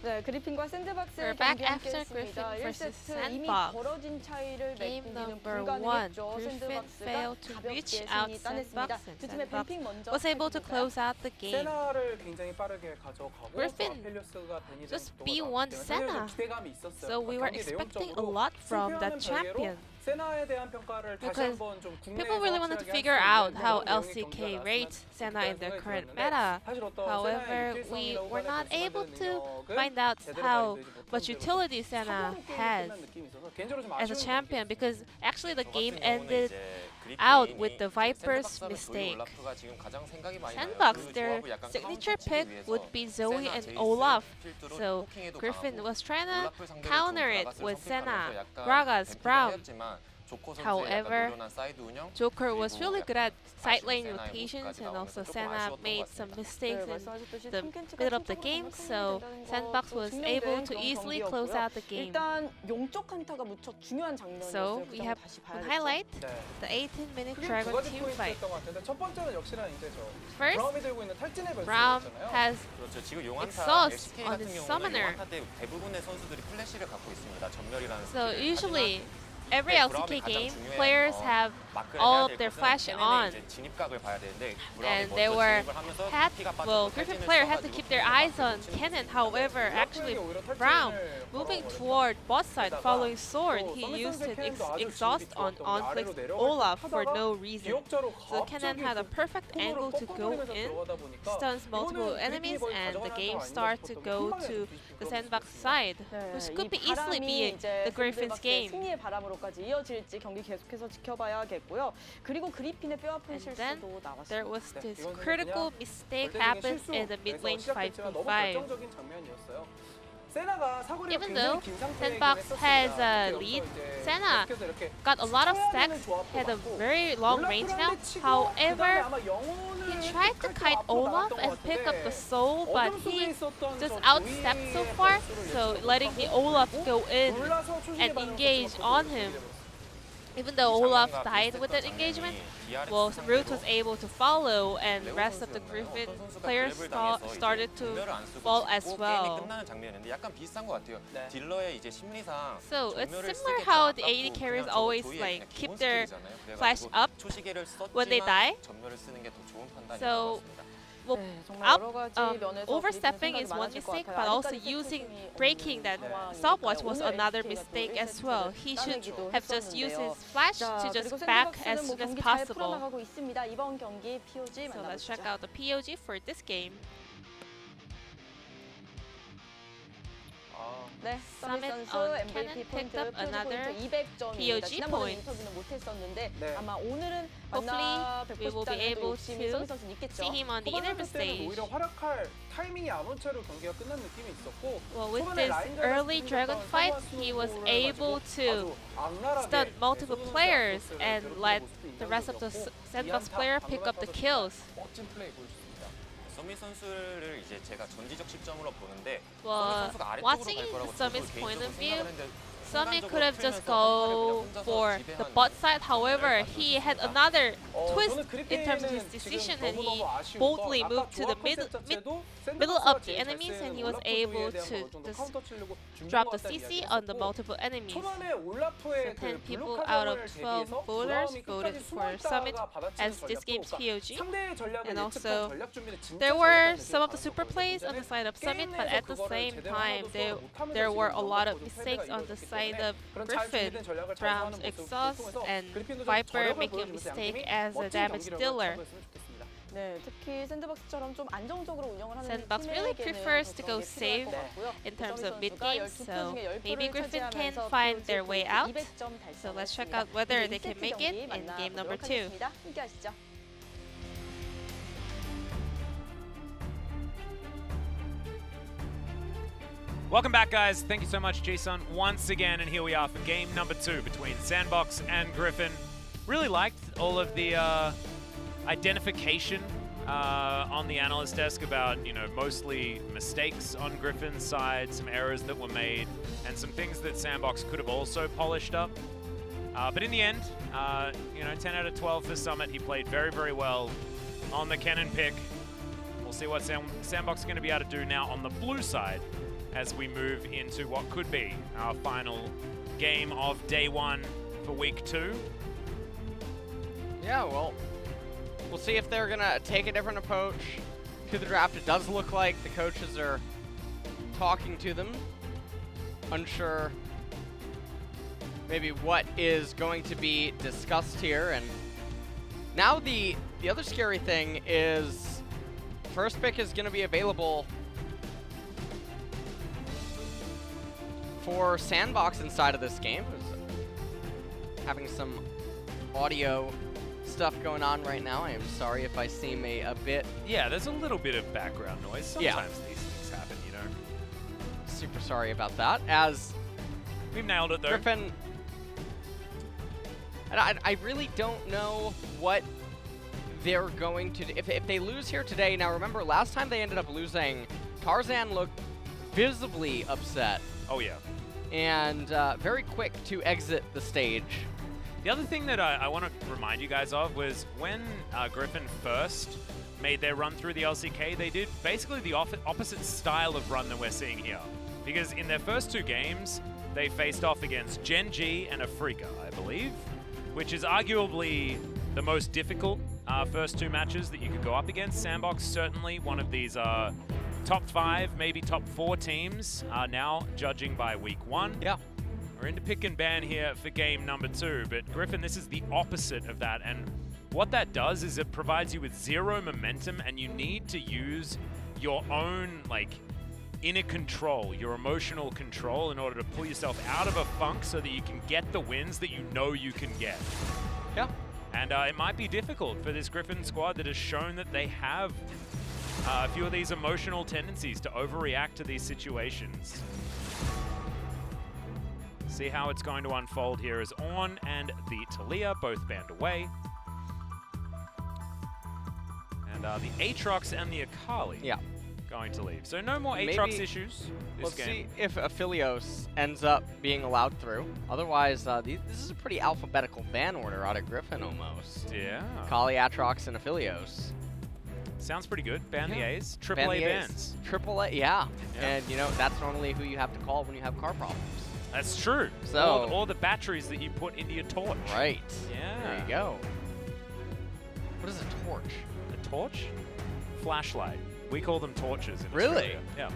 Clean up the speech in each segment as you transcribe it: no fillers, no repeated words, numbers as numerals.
네, 그리핀과 샌드박스 We're back 경기 after 함께했습니다. Griffin versus 1세트 이미 SANDBOX. 벌어진 차이를 Game 메꾸기는 number 1. 불가능했죠. Griffin 샌드박스가 failed to 가볍게 reach 승리 out 따냈습니다. SANDBOX and 두 팀의 SANDBOX 뱀픽 먼저 was able to 살펴볼까요? close out the game. 세나를 굉장히 빠르게 가져가고 Griffin 아펠리오스가 벤이 just 된 B1 때문에 Senna. 기대감이 있었어요. So we were 경기 expecting a 내용적으로 lot from that 승패와는 champion. 별개로 세나에 대한 평가를 다시 Because 한번 좀 People 국내에서 really wanted to 확실하게 figure 할 수 out 있는 how 그런 내용의 LCK 경기가 rates 나왔으면 Senna in their 좋겠다는 current 생각이 meta. 들었는데 사실 어떤 However, 세나의 we 유틸성이라고 were 해야 not 될지 able to 능력은 find out 제대로 how 발휘되지 못한 much 채로 utility Senna 사고로 게임이 has 끝난 느낌이 있어서 개인적으로 좀 as a 아쉬운 champion 경기였어요. because actually the 저 game 같은 경우는 ended 이제 out 그리핀이 with the 지금 Viper's 샌드박스는 조이 mistake. 올라프가 지금 가장 생각이 많이 나요. SANDBOX, 그 their 조합을 약간 signature 카운터 치기 pick 위해서 would be Zoe 세나, and 제이슨, Olaf. 필두로 So 포킹에도 Griffin 강하고 was trying to 올라프 상대로 counter 좀 it 드라가스를 with Senna, 선택하면서 약간 Gragas, 뱀픽을 Braum. 하였지만 조코 선수의 However, 약간 노련한 사이드 운영 Joker was 그리고 really good at side lane 아쉬운 세나의 rotations 모습까지 and 나오면서 also 조금 Senna 아쉬웠던 것 made some 같습니다. mistakes in 말씀하셨듯이 the 탐켄치가 middle of the 심적으로 game, 정말 so 큰다는 SANDBOX 거 was 증명된 able to 그런 easily close 경기였고요. out the game. 일단 용쪽 칸타가 무척 중요한 장면이었어요. So 그 we 점을 have 다시 one 봐야겠죠. highlight, 네. the 18-minute 크게 두 Dragon 가지 team fight. 포인트였던 것 같은데 첫 번째는 역시나 이제 저 First, 브라움이 들고 있는 탈진의 Braum 변수였잖아요. has 그렇죠. 지금 용한타 exhaust LCK on 같은 his 경우는 summoner. 용한타 때 대부분의 선수들이 플래시를 갖고 있습니다. 전멸이라는 So 스킬을. usually 하지만 every 이때 LCK 브라움이 가장 game, 중요한, players have 마크를 all 해야 of 될 their 것은 flash 캐넨의 on. 이제 진입각을 봐야 되는데 And 브라움이 they 먼저 were 진입을 하면서 피가 빠져서 well, Griffin 탈진을 player had to 써가지고 keep their eyes on Cannon. However, actually, Braum moving toward bot side following sword, he used his exhaust on Onflix Olaf for no reason. So Cannon had a perfect angle to go in, stuns multiple enemies, and the game starts to go to the SANDBOX side, which could be easily be the Griffin's game. 승리의 바람으로까지 이어질지 경기 계속해서 지켜봐야겠고요. 그리고 그리핀의 뼈아픈 And 실수도 then 나왔습니다. there was this critical mistake happened in the mid lane 5v5. Even though SANDBOX has a lead, Senna got a lot of stacks, had a very long range now. However, he tried to kite Olaf and pick up the soul, but he just outstepped so far, so letting the Olaf go in and engage on him. Even though Olaf died with that engagement, well, Root was able to follow, and the rest of the Griffin players started to fall as well. 끝나는 장면인데 약간 비슷한 것 같아요. 딜러의 이제 심리상 So it's 전멸을 similar 쓰겠다 how the 아깝고 AD carries 그냥 always 저도 like 그냥 keep 기본 their 스킬이잖아요. flash 그래가지고 up 초시계를 when they die. 썼지만 전멸을 쓰는 게 더 좋은 판단인 So, 것 같습니다. well, overstepping is one mistake, but also using breaking that stopwatch was another mistake as well. He should have just used his flash to just back as soon as possible. So let's check out the POG for this game. 네, Summit 선수 on MVP Cannon picked 포인트, up another 200점입니다. POG 지난번에 point. 인터뷰는 못했었는데 네. 아마 오늘은 Hopefully, we will be 싶다는 able 욕심이 to 서기 선수는 있겠죠. see him on the inner stage. 오히려 활약할 타이밍이 안 온 채로 경기가 끝난 느낌이 있었고 Well, with 초반에 this 라인전에서 early 승리했던 dragon fight, 상황 he was 수를 able 가지고 to 아주 악랄하게 stun multiple 쏘는 players 모습을 and 괴롭히는 let 모습이 the rest of the 인상적이었고 SANDBOX 이안타 player 방금 pick up the 선수 kills. 멋진 플레이 보여줬습니다. 서밋 선수를 이제 제가 전지적 시점으로 보는데 Well, 서밋 선수가 아래쪽으로 watching 갈 거라고 Summit's 저도 point of 개인적으로 view, 생각을 했는데 Summit could have just 순간적으로 go 풀면서 for 그냥 the 혼자서 bot 지배하는 side. However, he had another twist 저는 in terms of his 그리핀은 decision, 지금 and he 너무너무 아쉬운 boldly 건 moved 아까 to the 조합 middle 컨셉 자체도 middle 샌드박스가 of the 제일 잘 enemies, and 쓰는 he was 올라프 able 조이에 대한 to 어느 정도 just 카운터 치려고 준비한 drop 것 the 같다는 CC 이야기를 on the 했었고 multiple enemies. 초반에 올라프의 So 10 그 people 블록 out of 하정을 12 대비해서 voters 브라움이 voted 끝까지 for Summit 숨어있다가 받아치는 as this 전략도 game's POG. 상대의 전략을 And 예측한 also, 전략 준비를 진짜 There were 잘했다는 some of the 느낌이 super 받았거든요. plays on the side of Summit, but 게임 at the 내에서 그거를 same 제대로 time, 하나도 수업을 못하면서 there were a 지금 lot of 너무 mistakes 패배가 on the 이루어졌기 side 때문에 of 그런 잘 Griffin. 준비된 전략을 잘 Braum's 사용하는 모습을 exhaust 통해서 and 그리핀도 좀 Viper 저력을 making a 보여주면서 mistake 양팀이 as a 멋진 damage 경기력을 dealer. 자부했으면 좋겠습니다. 네, 특히 샌드박스처럼 좀 안정적으로 운영을 하는 SANDBOX really 팀에게는 prefers to go 그런 게 필요할 것 safe 같고요. in terms 서밋 of mid 선수가 game, 12표 so 중에 10표를 maybe Griffin can 차지하면서 find POG their way 포인트 out. 200점 So let's check 달성했습니다. out whether 이제 they can 2세트 make it 경기 in game number 만나보도록 2. 하겠습니다. 함께 하시죠. Welcome back, guys. Thank you so much, Jason, once again. And here we are for game number 2 between SANDBOX and Griffin. Really liked all of the identification on the analyst desk about, mostly mistakes on Griffin's side, some errors that were made, and some things that SANDBOX could have also polished up. But in the end, 10 out of 12 for Summit. He played very, very well on the cannon pick. We'll see what SANDBOX is going to be able to do now on the blue side as we move into what could be our final game of day 1 for week 2. Yeah, well, we'll see if they're going to take a different approach to the draft. It does look like the coaches are talking to them. Unsure maybe what is going to be discussed here. And now the other scary thing is first pick is going to be available for SANDBOX inside of this game. Having some audio stuff going on right now. I am sorry if I seem a bit... Yeah, there's a little bit of background noise. Sometimes these things happen, you know. Super sorry about that. As we've nailed it, though. Griffin... And I really don't know what they're going to do. If they lose here today, now remember, last time they ended up losing, Tarzan looked visibly upset. Oh, yeah. And very quick to exit the stage. The other thing that I want to remind you guys of was when Griffin first made their run through the LCK, they did basically the opposite style of run that we're seeing here. Because in their first 2 games, they faced off against Gen G and Afrika, I believe, which is arguably the most difficult first 2 matches that you could go up against. SANDBOX certainly one of these top 5, maybe top 4 teams are now judging by week 1. Yeah. We're into pick and ban here for game number 2, but Griffin, this is the opposite of that, and what that does is it provides you with 0 momentum, and you need to use your own, like, inner control, your emotional control, in order to pull yourself out of a funk so that you can get the wins that you know you can get. Yeah. And it might be difficult for this Griffin squad that has shown that they have a few of these emotional tendencies to overreact to these situations. See how it's going to unfold here as Ornn and the Talia both banned away. And the Aatrox and the Akali going to leave. So no more Aatrox issues this game. Let's see if Aphelios ends up being allowed through. Otherwise, this is a pretty alphabetical ban order out of Griffin almost. Yeah. Akali, Aatrox, and Aphelios. Sounds pretty good. Ban the A's. Ban AAA the A's. bans. AAA, yeah. And, you know, that's normally who you have to call when you have car problems. That's true. So, all the batteries that you put into your torch. Right. Yeah. There you go. What is a torch? A torch? Flashlight. We call them torches in Really? Australia. Yeah.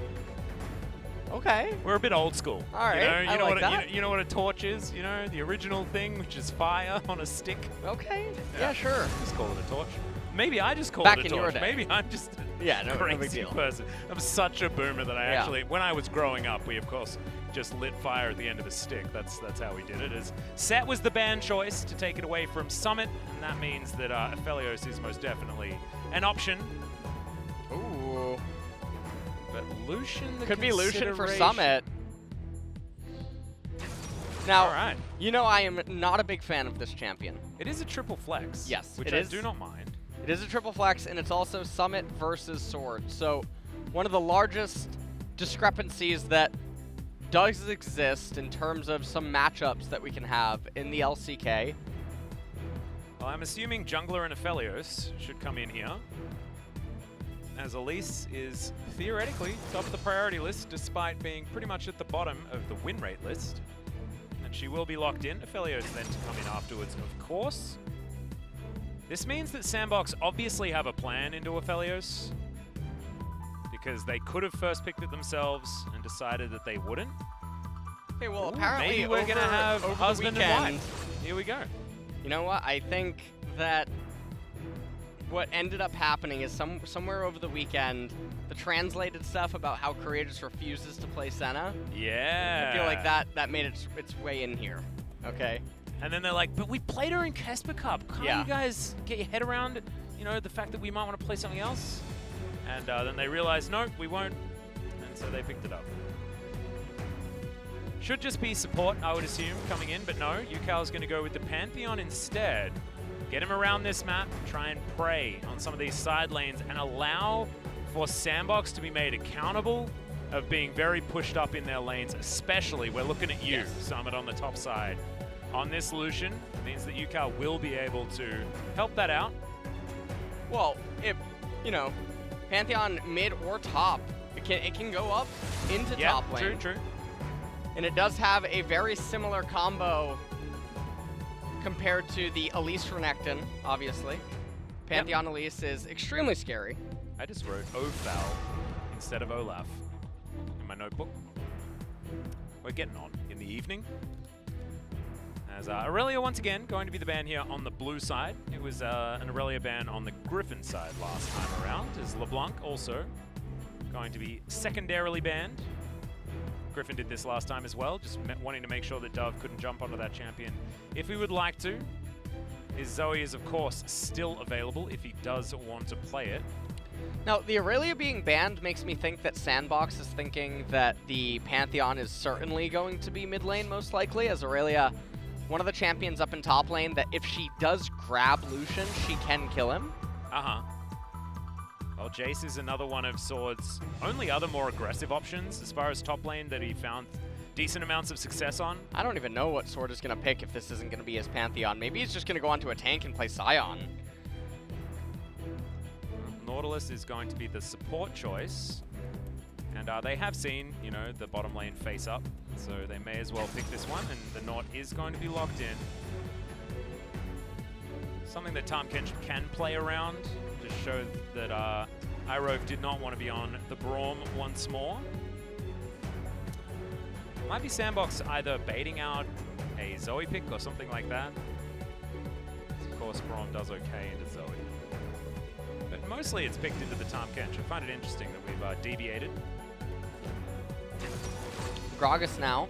Okay. We're a bit old school. All right. You know I what like that. you know what a torch is? You know, the original thing, which is fire on a stick. Okay. Yeah, sure. Just call it a torch. Maybe I just call Back it a in torch. your day. Maybe I'm just Yeah, no, a no big crazy deal. person. I'm such a boomer that I actually, when I was growing up, we of course just lit fire at the end of a stick. That's how we did it. As Set was the ban choice to take it away from Summit, and that means that Aphelios is most definitely an option. Ooh. But Lucian, the Could be Lucian for consideration. Summit. Now, All right. you know I am not a big fan of this champion. It is a triple flex. Yes, which it I is. do not mind. It is a triple flex, and it's also Summit versus Sword. So one of the largest discrepancies that does exist in terms of some matchups that we can have in the LCK. Well, I'm assuming Jungler and Aphelios should come in here, as Elise is theoretically top of the priority list despite being pretty much at the bottom of the win rate list. And she will be locked in. Aphelios then to come in afterwards, of course. This means that SANDBOX obviously have a plan into Aphelios, because they could have first picked it themselves and decided that they wouldn't. Okay, well, Ooh, apparently maybe we're going to have over the husband and weekend, wife. Here we go. You know what? I think that what ended up happening is somewhere over the weekend, the translated stuff about how Courageous refuses to play Senna. Yeah. I feel like that made its way in here. Okay. And then they're like, but we played her in Casper Cup. Can't you guys get your head around, you know, the fact that we might want to play something else? And then they realized, no, we won't. And so they picked it up. Should just be support, I would assume, coming in. But no, Yukal's going to go with the Pantheon instead. Get him around this map, try and prey on some of these side lanes, and allow for SANDBOX to be made accountable of being very pushed up in their lanes, especially, we're looking at you, Summit, on the top side. On this Lucian, it means that Yukal will be able to help that out. Well, you know, Pantheon mid or top. It can go up into top lane. True. And it does have a very similar combo compared to the Elise Renekton, obviously. Pantheon Elise is extremely scary. I just wrote Ofoul instead of Olaf in my notebook. We're getting on in the evening. As Aurelia, once again, going to be the ban here on the blue side. It was an Aurelia ban on the Griffin side last time around. Is LeBlanc also going to be secondarily banned. Griffin did this last time as well, just wanting to make sure that Dove couldn't jump onto that champion if he would like to. His Zoe is, of course, still available if he does want to play it. Now, the Aurelia being banned makes me think that SANDBOX is thinking that the Pantheon is certainly going to be mid lane, most likely, as Aurelia, one of the champions up in top lane, that if she does grab Lucian, she can kill him. Well, Jace is another one of Sword's only other more aggressive options as far as top lane that he found decent amounts of success on. I don't even know what Sword is going to pick if this isn't going to be his Pantheon. Maybe he's just going to go onto a tank and play Scion. Nautilus is going to be the support choice. And they have seen, you know, the bottom lane face up, so they may as well pick this one, and the Naut is going to be locked in. Something that Tahm Kench can play around to show that Irove did not want to be on the Braum once more. Might be SANDBOX either baiting out a Zoe pick or something like that. Of course, Braum does okay into Zoe. But mostly it's picked into the Tahm Kench. I find it interesting that we've deviated. Gragas now.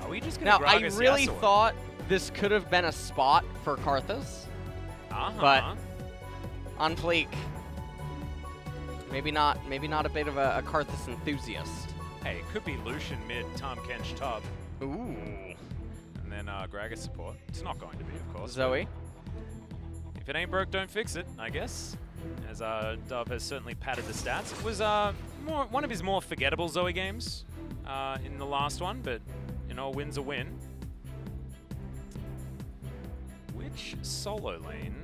Are we just going to Now, Gragas I really Yasuo? thought this could have been a spot for Karthus, but on Fleek, maybe not a bit of a Karthus enthusiast. Hey, it could be Lucian mid, Tahm Kench top, Ooh. and then Gragas support. It's not going to be, of course. Zoe. If it ain't broke, don't fix it, I guess. As Dove has certainly padded the stats. It was one of his more forgettable Zoe games in the last one, but you know, a win's a win. Which solo lane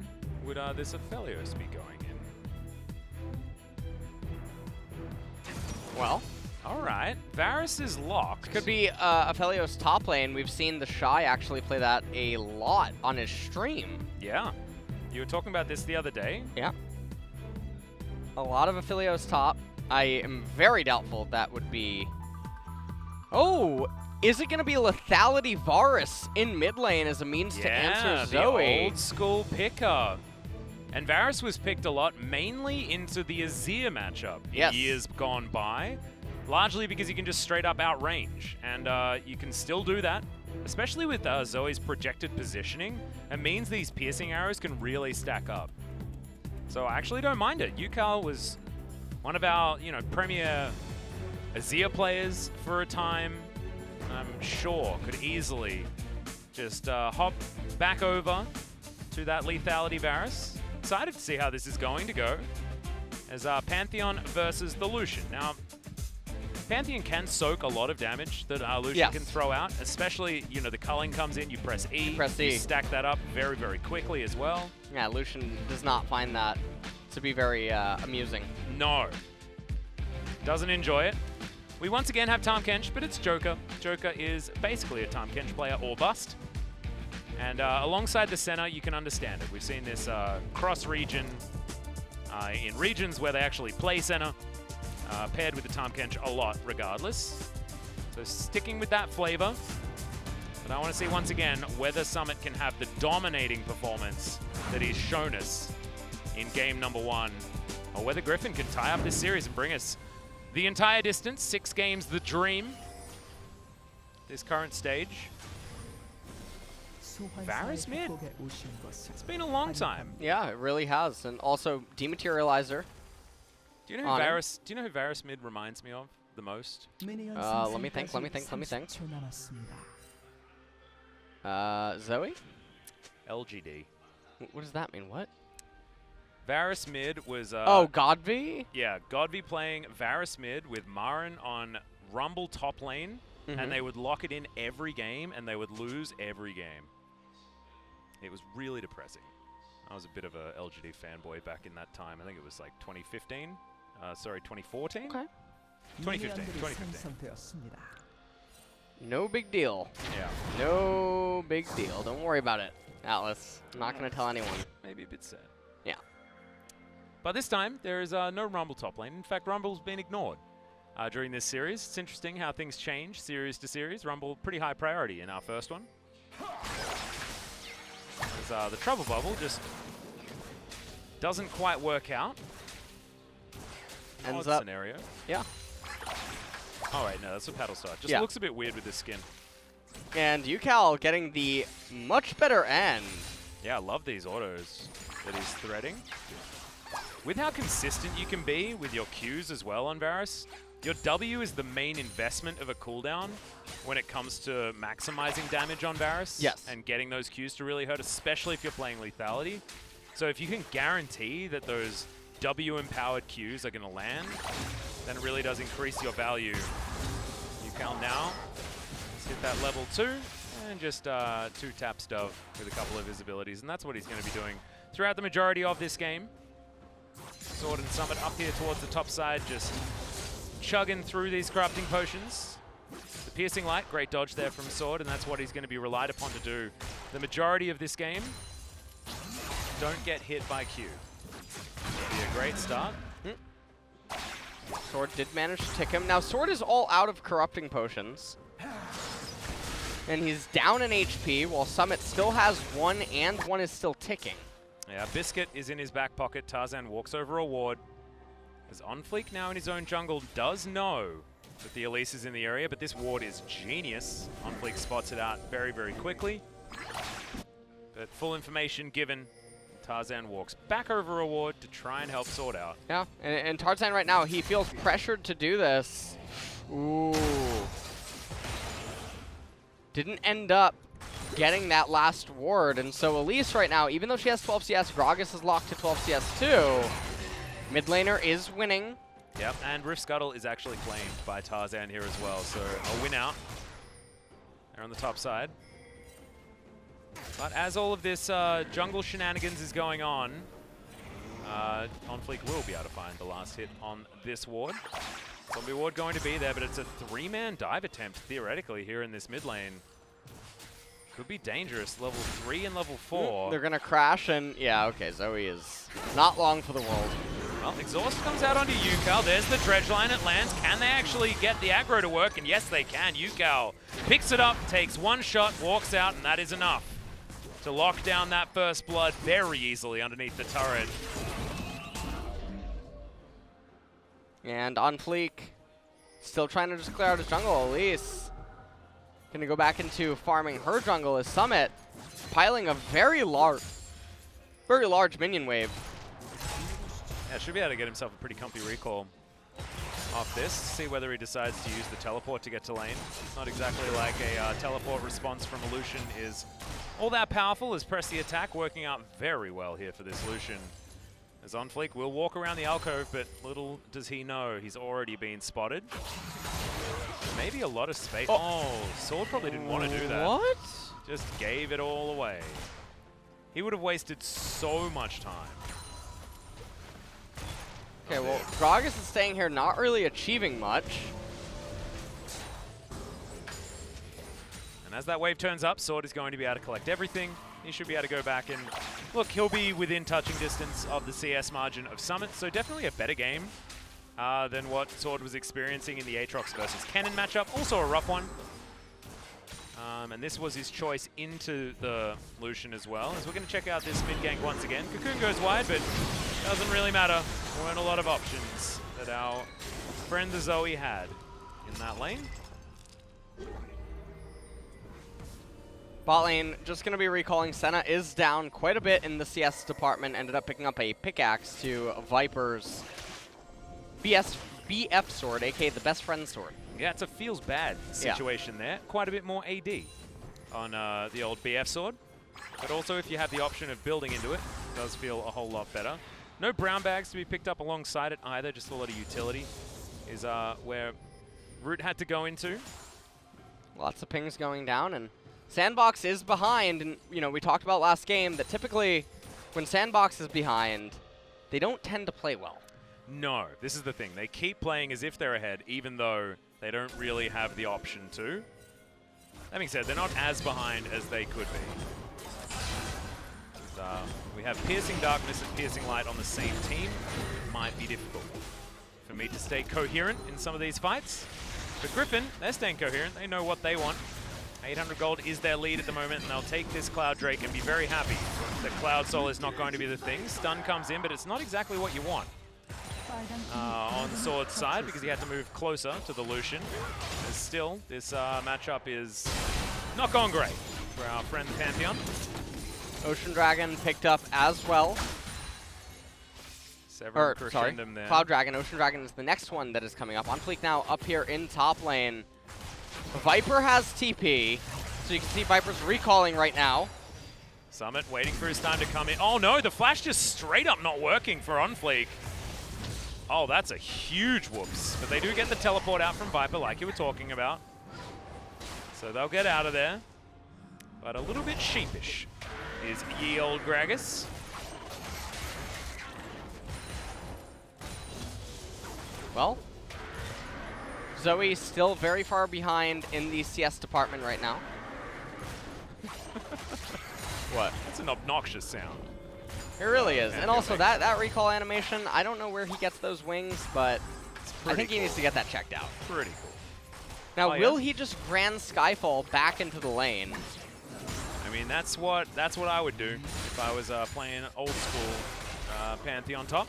would this Aphelios be going in? Well, all right, Varus is locked. could be Aphelios top lane. We've seen the Shy actually play that a lot on his stream. Yeah, you were talking about this the other day. Yeah. A lot of Aphelios top. I am very doubtful that would be... Oh, is it going to be Lethality Varus in mid lane as a means to answer Zoe? The old school picker. And Varus was picked a lot, mainly into the Azir matchup in years gone by, largely because you can just straight up outrange. And you can still do that, especially with Zoe's projected positioning. It means these piercing arrows can really stack up. So I actually don't mind it. Yukal was one of our, you know, premier Azir players for a time. I'm sure could easily just hop back over to that lethality Varus. Excited to see how this is going to go as Pantheon versus the Lucian. Now, Pantheon can soak a lot of damage that Lucian can throw out, especially, you know, the culling comes in, you press E, you stack that up very, very quickly as well. Yeah, Lucian does not find that to be very amusing. No. Doesn't enjoy it. We once again have Tahm Kench, but it's Joker. Joker is basically a Tahm Kench player or bust. And alongside the center, you can understand it. We've seen this cross-region in regions where they actually play center, paired with the Tahm Kench a lot regardless. So sticking with that flavor. But I want to see once again whether Summit can have the dominating performance that he's shown us in game number 1, or whether Griffin can tie up this series and bring us the entire distance. 6 games, the dream. This current stage. Varus mid. It's been a long time. Yeah, it really has. And also Dematerializer. Do you know who Varus? Do you know who Varus mid reminds me of the most? Let me think. Zoe? LGD. What does that mean? What? Varus mid was... oh, Godby? Yeah, Godby playing Varus mid with Marin on Rumble top lane, and they would lock it in every game, and they would lose every game. It was really depressing. I was a bit of a LGD fanboy back in that time. I think it was like 2015. Sorry, 2014? Okay. 2015. 2015. No big deal. Yeah. No big deal. Don't worry about it, Atlas. I'm not going to tell anyone. Maybe a bit sad. Yeah. But this time, there is no Rumble top lane. In fact, Rumble's been ignored during this series. It's interesting how things change series to series. Rumble, pretty high priority in our first one. As, the Trouble Bubble just doesn't quite work out. Ends Odd up. scenario. Yeah. Oh, wait, no, that's a paddle start. Just Yeah. looks a bit weird with this skin. And UCal getting the much better end. Yeah, I love these autos that he's threading. With how consistent you can be with your Qs as well on Varus, your W is the main investment of a cooldown when it comes to maximizing damage on Varus. Yes. And getting those Qs to really hurt, especially if you're playing lethality. So if you can guarantee that those W-empowered Qs are going to land, then it really does increase your value. UCal now, let's hit that level 2, and just 2-tap Dove with a couple of his abilities, and that's what he's going to be doing throughout the majority of this game. Sword and Summit up here towards the top side, just chugging through these corrupting potions. The Piercing Light, great dodge there from Sword, and that's what he's going to be relied upon to do the majority of this game. Don't get hit by Q. It'll be a great start. Sword did manage to tick him. Now, Sword is all out of corrupting potions. And he's down in HP, while Summit still has one, and one is still ticking. Yeah, Biscuit is in his back pocket. Tarzan walks over a ward. As OnFleek now in his own jungle does know that the Elise is in the area, but this ward is genius. OnFleek spots it out very, very quickly. But full information given. Tarzan walks back over a ward to try and help Sword out. Yeah, and Tarzan right now, he feels pressured to do this. Ooh. Didn't end up getting that last ward, and so Elise right now, even though she has 12 CS, Gragas is locked to 12 CS too. Mid laner is winning. Yep, and Rift Scuttle is actually claimed by Tarzan here as well, so a win out. They're on the top side. But as all of this jungle shenanigans is going on, OnFleek will be able to find the last hit on this ward. Zombie ward going to be there, but it's a 3-man dive attempt, theoretically, here in this mid lane. Could be dangerous. Level 3 and level 4. They're going to crash, and yeah, okay, Zoe is not long for the world. Well, Exhaust comes out onto UCal. There's the dredge line. It lands. Can they actually get the aggro to work? And yes, they can. UCal picks it up, takes one shot, walks out, and that is enough to lock down that first blood very easily underneath the turret. And OnFleek still trying to just clear out his jungle. Elise going to go back into farming her jungle as Summit piling a very large minion wave. Yeah, should be able to get himself a pretty comfy recall off this. See whether he decides to use the teleport to get to lane. It's not exactly like a teleport response from a Lucian is all that powerful, as press the attack working out very well here for this Lucian. As OnFleek will walk around the alcove, but little does he know he's already been spotted. Maybe a lot of space. Oh, Sword probably didn't want to do that. What? Just gave it all away. He would have wasted so much time. Okay, well, Gragas is staying here, not really achieving much. And as that wave turns up, Sword is going to be able to collect everything. He should be able to go back and look, he'll be within touching distance of the CS margin of Summit, so definitely a better game than what Sword was experiencing in the Aatrox versus Kennen matchup. Also a rough one. And this was his choice into the Lucian as well. As we're going to check out this mid gank once again. Cocoon goes wide, but doesn't really matter. There weren't a lot of options that our friend the Zoe had in that lane. Bot lane, just going to be recalling, Senna is down quite a bit in the CS department. Ended up picking up a pickaxe to Viper's BF sword, aka the best friend sword. Yeah, it's a feels bad situation there. Quite a bit more AD on the old BF sword. But also if you have the option of building into it, it does feel a whole lot better. No brown bags to be picked up alongside it either, just a lot of utility is where Root had to go into. Lots of pings going down, and SANDBOX is behind, and you know, we talked about last game that typically when SANDBOX is behind, they don't tend to play well. No, this is the thing. They keep playing as if they're ahead, even though they don't really have the option to. That being said, they're not as behind as they could be. We have Piercing Darkness and Piercing Light on the same team. It might be difficult for me to stay coherent in some of these fights. But Griffin, they're staying coherent. They know what they want. 800 gold is their lead at the moment, and they'll take this Cloud Drake and be very happy that Cloud Soul is not going to be the thing. Stun comes in, but it's not exactly what you want. On Sword's side, because he had to move closer to the Lucian. But still, this matchup is not going great for our friend Pantheon. Ocean Dragon picked up as well. Sorry, there. Cloud Dragon. Ocean Dragon is the next one that is coming up. On fleek now up here in top lane. Viper has TP, so you can see Viper's recalling right now. Summit waiting for his time to come in. Oh no, the flash just straight up not working for OnFleek. Oh, that's a huge whoops. But they do get the teleport out from Viper like you were talking about. So they'll get out of there. But a little bit sheepish is ye old Gragas. Well, Zoe's still very far behind in the CS department right now. What? That's an obnoxious sound. It really is. And also that recall animation, I don't know where he gets those wings, but I think he needs to get that checked out. Pretty cool. Now, will he just Grand Skyfall back into the lane? I mean, that's what I would do if I was playing old school Pantheon top.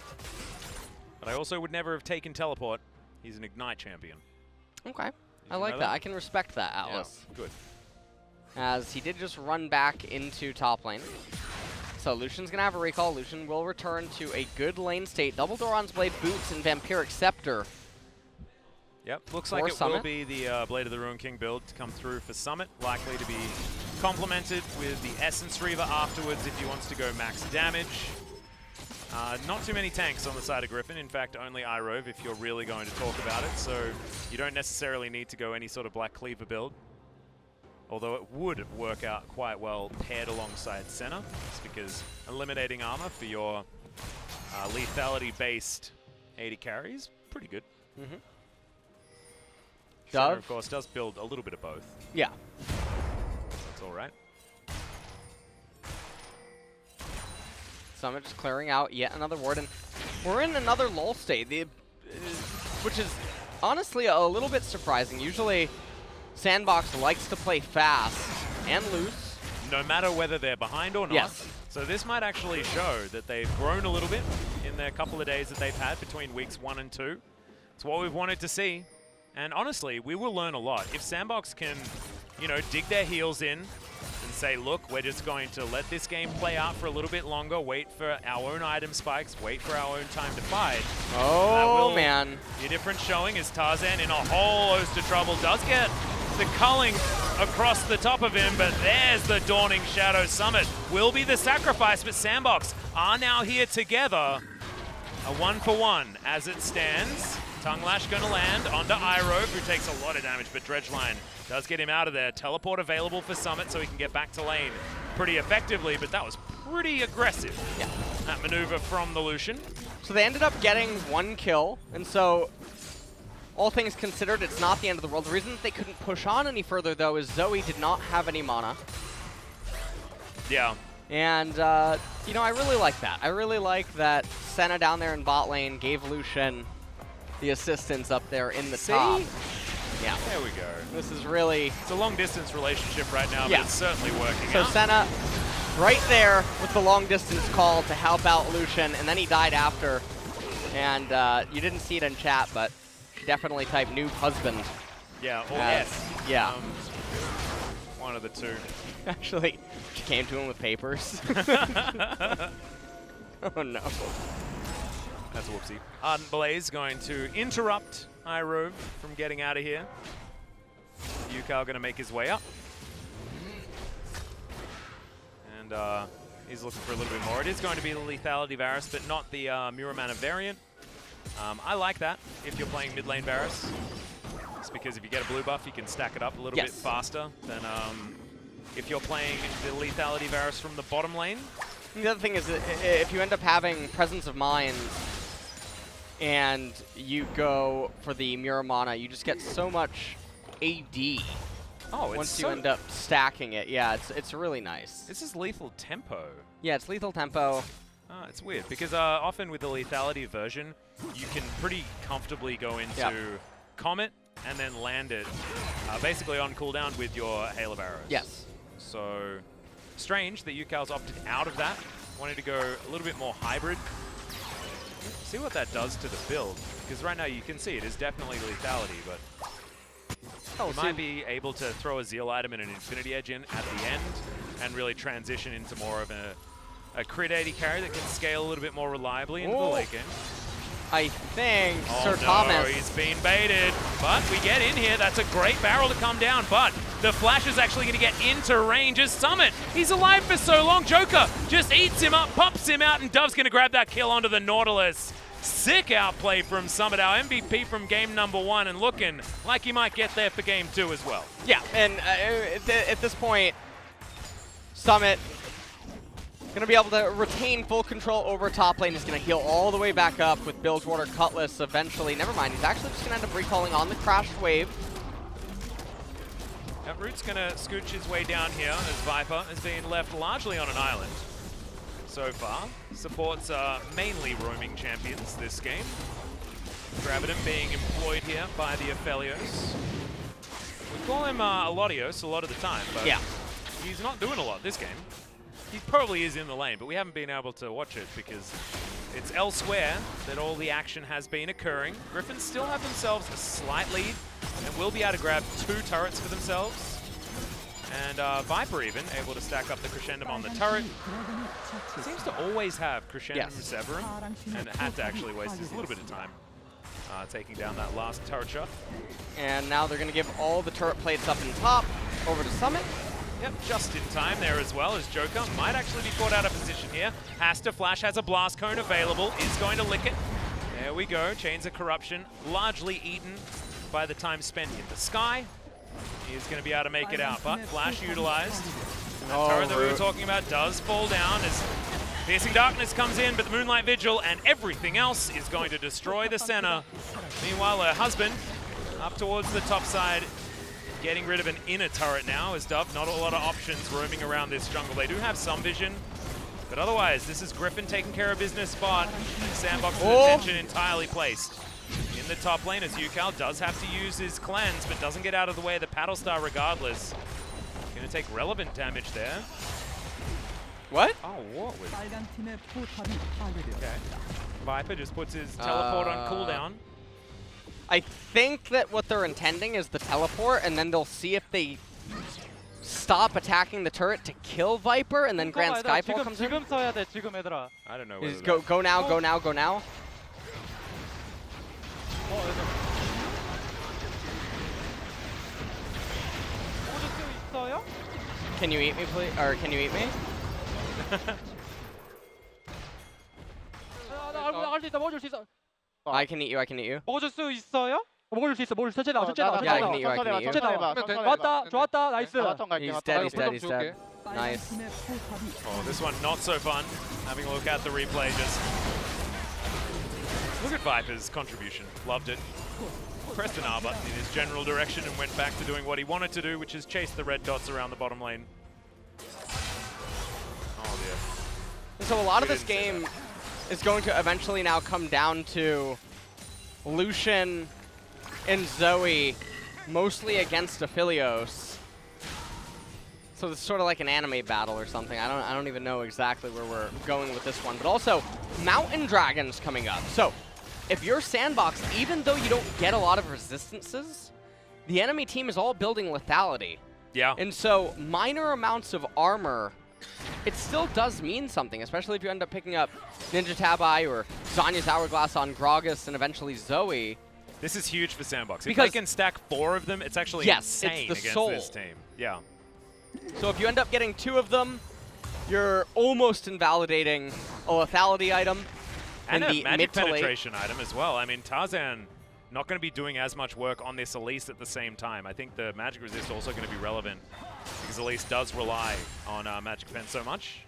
But I also would never have taken teleport. He's an Ignite champion. Okay. I like that. I can respect that, Atlas. Yeah, good. As he did just run back into top lane. So Lucian's going to have a recall. Lucian will return to a good lane state. Double Doran's Blade, Boots, and Vampiric Scepter. Yep, looks like it will be the Blade of the Ruin King build to come through for Summit. Likely to be complemented with the Essence Reaver afterwards if he wants to go max damage. Not too many tanks on the side of Griffin. In fact, only Irove if you're really going to talk about it. So you don't necessarily need to go any sort of Black Cleaver build. Although it would work out quite well paired alongside Senna. Just because eliminating armor for your lethality-based 80 carries, pretty good. Mm-hmm. Senna, of course, does build a little bit of both. Yeah. That's all right. Summit just clearing out yet another ward, and we're in another lull state, which is honestly a little bit surprising. Usually, SANDBOX likes to play fast and loose. No matter whether they're behind or not. Yes. So this might actually show that they've grown a little bit in the couple of days that they've had between weeks 1 and 2. It's what we've wanted to see. And honestly, we will learn a lot. If SANDBOX can, you know, dig their heels in and say, look, we're just going to let this game play out for a little bit longer, wait for our own item spikes, wait for our own time to fight. Oh, man. Be a different showing as Tarzan in a whole host of trouble does get the culling across the top of him, but there's the Dawning Shadow. Summit will be the sacrifice, but SANDBOX are now here together. A 1-for-1 as it stands. Tongue Lash going to land onto Irove, who takes a lot of damage, but Dredgeline does get him out of there. Teleport available for Summit so he can get back to lane pretty effectively, but that was pretty aggressive. Yeah. That maneuver from the Lucian. So they ended up getting 1 kill, and so all things considered, it's not the end of the world. The reason that they couldn't push on any further, though, is Zoe did not have any mana. Yeah. And, you know, I really like that. I really like that Senna down there in bot lane gave Lucian the assistance up there in the top. Yeah. There we go. This is really... It's a long-distance relationship right now, yeah. but it's certainly working So out. Senna right there with the long-distance call to help out Lucian, and then he died after. And you didn't see it in chat, but she definitely typed noob husband. Yeah, or yes. Yeah. One of the two. Actually, she came to him with papers. Oh, no. That's a whoopsie. Ardent Blaze going to interrupt Irove from getting out of here. Yukao going to make his way up. And he's looking for a little bit more. It is going to be the Lethality Varus, but not the Muramana variant. I like that if you're playing mid lane Varus. It's because if you get a blue buff, you can stack it up a little bit faster than if you're playing the Lethality Varus from the bottom lane. The other thing is, if you end up having Presence of Mind and you go for the Muramana, you just get so much AD Oh, it's once you so end up stacking it. Yeah, it's really nice. This is lethal tempo. Yeah, it's lethal tempo. It's weird because often with the lethality version, you can pretty comfortably go into Comet and then land it basically on cooldown with your Hail of Arrows. Yes. So strange that UCal's opted out of that. Wanted to go a little bit more hybrid. See what that does to the build, because right now you can see it is definitely lethality, but you might be able to throw a Zeal item and an Infinity Edge in at the end and really transition into more of a crit 80 carry that can scale a little bit more reliably into the late game. I think Sir No, Thomas. he's been baited, but we get in here. That's a great barrel to come down, but the Flash is actually going to get into range as Summit. He's alive for so long. Joker just eats him up, pops him out, and Dove's going to grab that kill onto the Nautilus. Sick outplay from Summit, our MVP from game number 1, and looking like he might get there for game 2 as well. Yeah, and at this point, Summit going to be able to retain full control over top lane. He's going to heal all the way back up with Bilgewater Cutlass eventually. Never mind, he's actually just going to end up recalling on the Crashed Wave. Root's going to scooch his way down here as Viper is being left largely on an island so far. Supports are mainly roaming champions this game. Graviton being employed here by the Aphelios. We call him Elodios a lot of the time, but he's not doing a lot this game. He probably is in the lane, but we haven't been able to watch it because it's elsewhere that all the action has been occurring. Griffin still have themselves a slight lead and will be able to grab 2 turrets for themselves. And Viper even able to stack up the Crescendum on the turret. Seems to always have Crescendum Severum, and had to actually waste just a little bit of time taking down that last turret shot. And now they're going to give all the turret plates up in top over to Summit. Yep, just in time there as well, as Joker might actually be caught out of position here. Has to flash, has a blast cone available, is going to lick it. There we go, Chains of Corruption, largely eaten by the time spent in the sky. He is going to be able to make it out, but flash utilized. That turret that we were talking about does fall down as Piercing Darkness comes in, but the Moonlight Vigil and everything else is going to destroy the center. Meanwhile, her husband up towards the top side, getting rid of an inner turret now as Dove. Not a lot of options roaming around this jungle. They do have some vision, but otherwise, this is Griffin taking care of business spot. SANDBOX's attention entirely placed in the top lane as UCal does have to use his cleanse, but doesn't get out of the way of the Paddle Star regardless. Gonna take relevant damage there. What? Oh, what was okay. Viper just puts his teleport on cooldown. I think that what they're intending is the teleport, and then they'll see if they stop attacking the turret to kill Viper, and then Grand Skyfall comes in. I don't know whether Go now, go now, go now. Can you eat me, please? Or can you eat me? I can eat you, I can eat you. 먹어줄 수 있어요? 먹을 수 있어. 첫째 나와. Yeah, I can eat you, I can eat you. 좋았다. 좋았다. 나이스. He's dead, he's dead, he's dead. Nice. Oh, this one not so fun. Having a look at the replay, just look at Viper's contribution. Loved it. Pressed an R button in his general direction and went back to doing what he wanted to do, which is chase the red dots around the bottom lane. Oh dear. So a lot of this game is going to eventually now come down to Lucian and Zoe, mostly against Aphelios. So it's sort of like an anime battle or something. I don't even know exactly where we're going with this one. But also, Mountain Dragons coming up. So if you're SANDBOX, even though you don't get a lot of resistances, the enemy team is all building lethality. Yeah. And so minor amounts of armor, it still does mean something, especially if you end up picking up Ninja Tabai or Zanya's Hourglass on Gragas and eventually Zoe. This is huge for SANDBOX. If Because they can stack 4 of them, it's actually insane it's the against soul. this team. Yeah. So if you end up getting 2 of them, you're almost invalidating a lethality item. And in a the magic mid to late. penetration item as well. I mean, Tarzan not going to be doing as much work on this Elise at the same time. I think the magic resist also going to be relevant because Elise does rely on magic defense so much.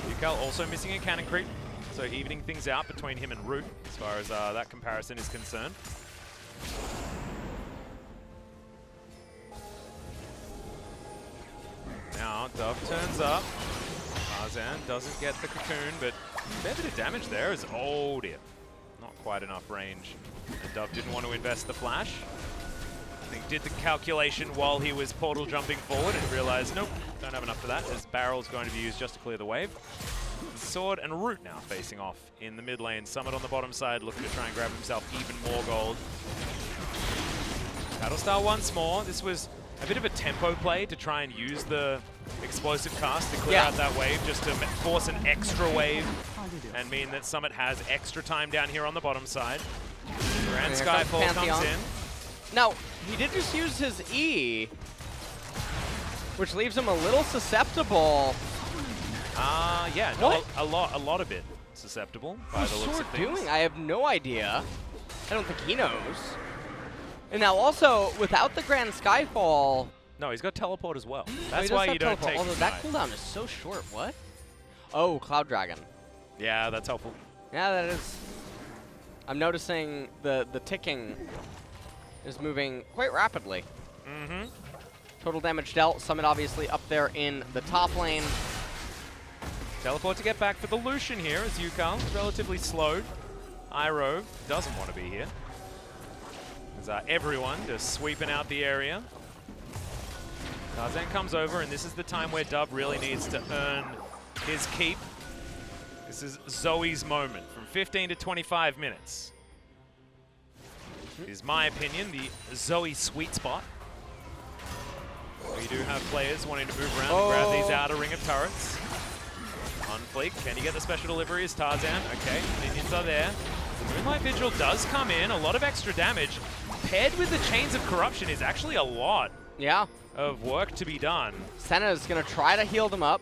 UCal also missing a cannon creep. So evening things out between him and Root as far as that comparison is concerned. Now Dove turns up. Tarzan doesn't get the cocoon, but a fair bit of damage there is, oh dear, not quite enough range. And Dove didn't want to invest the flash. I think did the calculation while he was portal jumping forward and realized, nope, don't have enough for that, as Barrel's going to be used just to clear the wave. Sword and Root now facing off in the mid lane. Summit on the bottom side looking to try and grab himself even more gold. Battlestar once more. This was a bit of a tempo play to try and use the explosive cast to clear out that wave, just to force an extra wave and mean that Summit has extra time down here on the bottom side. Grand Skyfall comes in. Now, he did just use his E, which leaves him a little susceptible. Yeah, no, a lot of it susceptible by the looks of things. Doing? I have no idea. I don't think he knows. And now also, without the Grand Skyfall... No, he's got teleport as well. That's That's why you don't take. Although that cooldown is so short. What? Oh, Cloud Dragon. Yeah, that's helpful. Yeah, that is. I'm noticing the ticking is moving quite rapidly. Mm-hmm. Total damage dealt. Summit obviously up there in the top lane. Teleport to get back for the Lucian here as Yukal is relatively slowed. Iroh doesn't want to be here. As everyone just sweeping out the area. Tarzan comes over, and this is the time where Dub really needs to earn his keep. This is Zoe's moment from 15 to 25 minutes. Is my opinion the Zoe sweet spot. We do have players wanting to move around and grab these outer ring of turrets. On fleek, can you get the special delivery as Tarzan? Okay, minions are there. The Moonlight Vigil does come in, a lot of extra damage. Paired with the Chains of Corruption is actually a lot of work to be done. Senna's going to try to heal them up.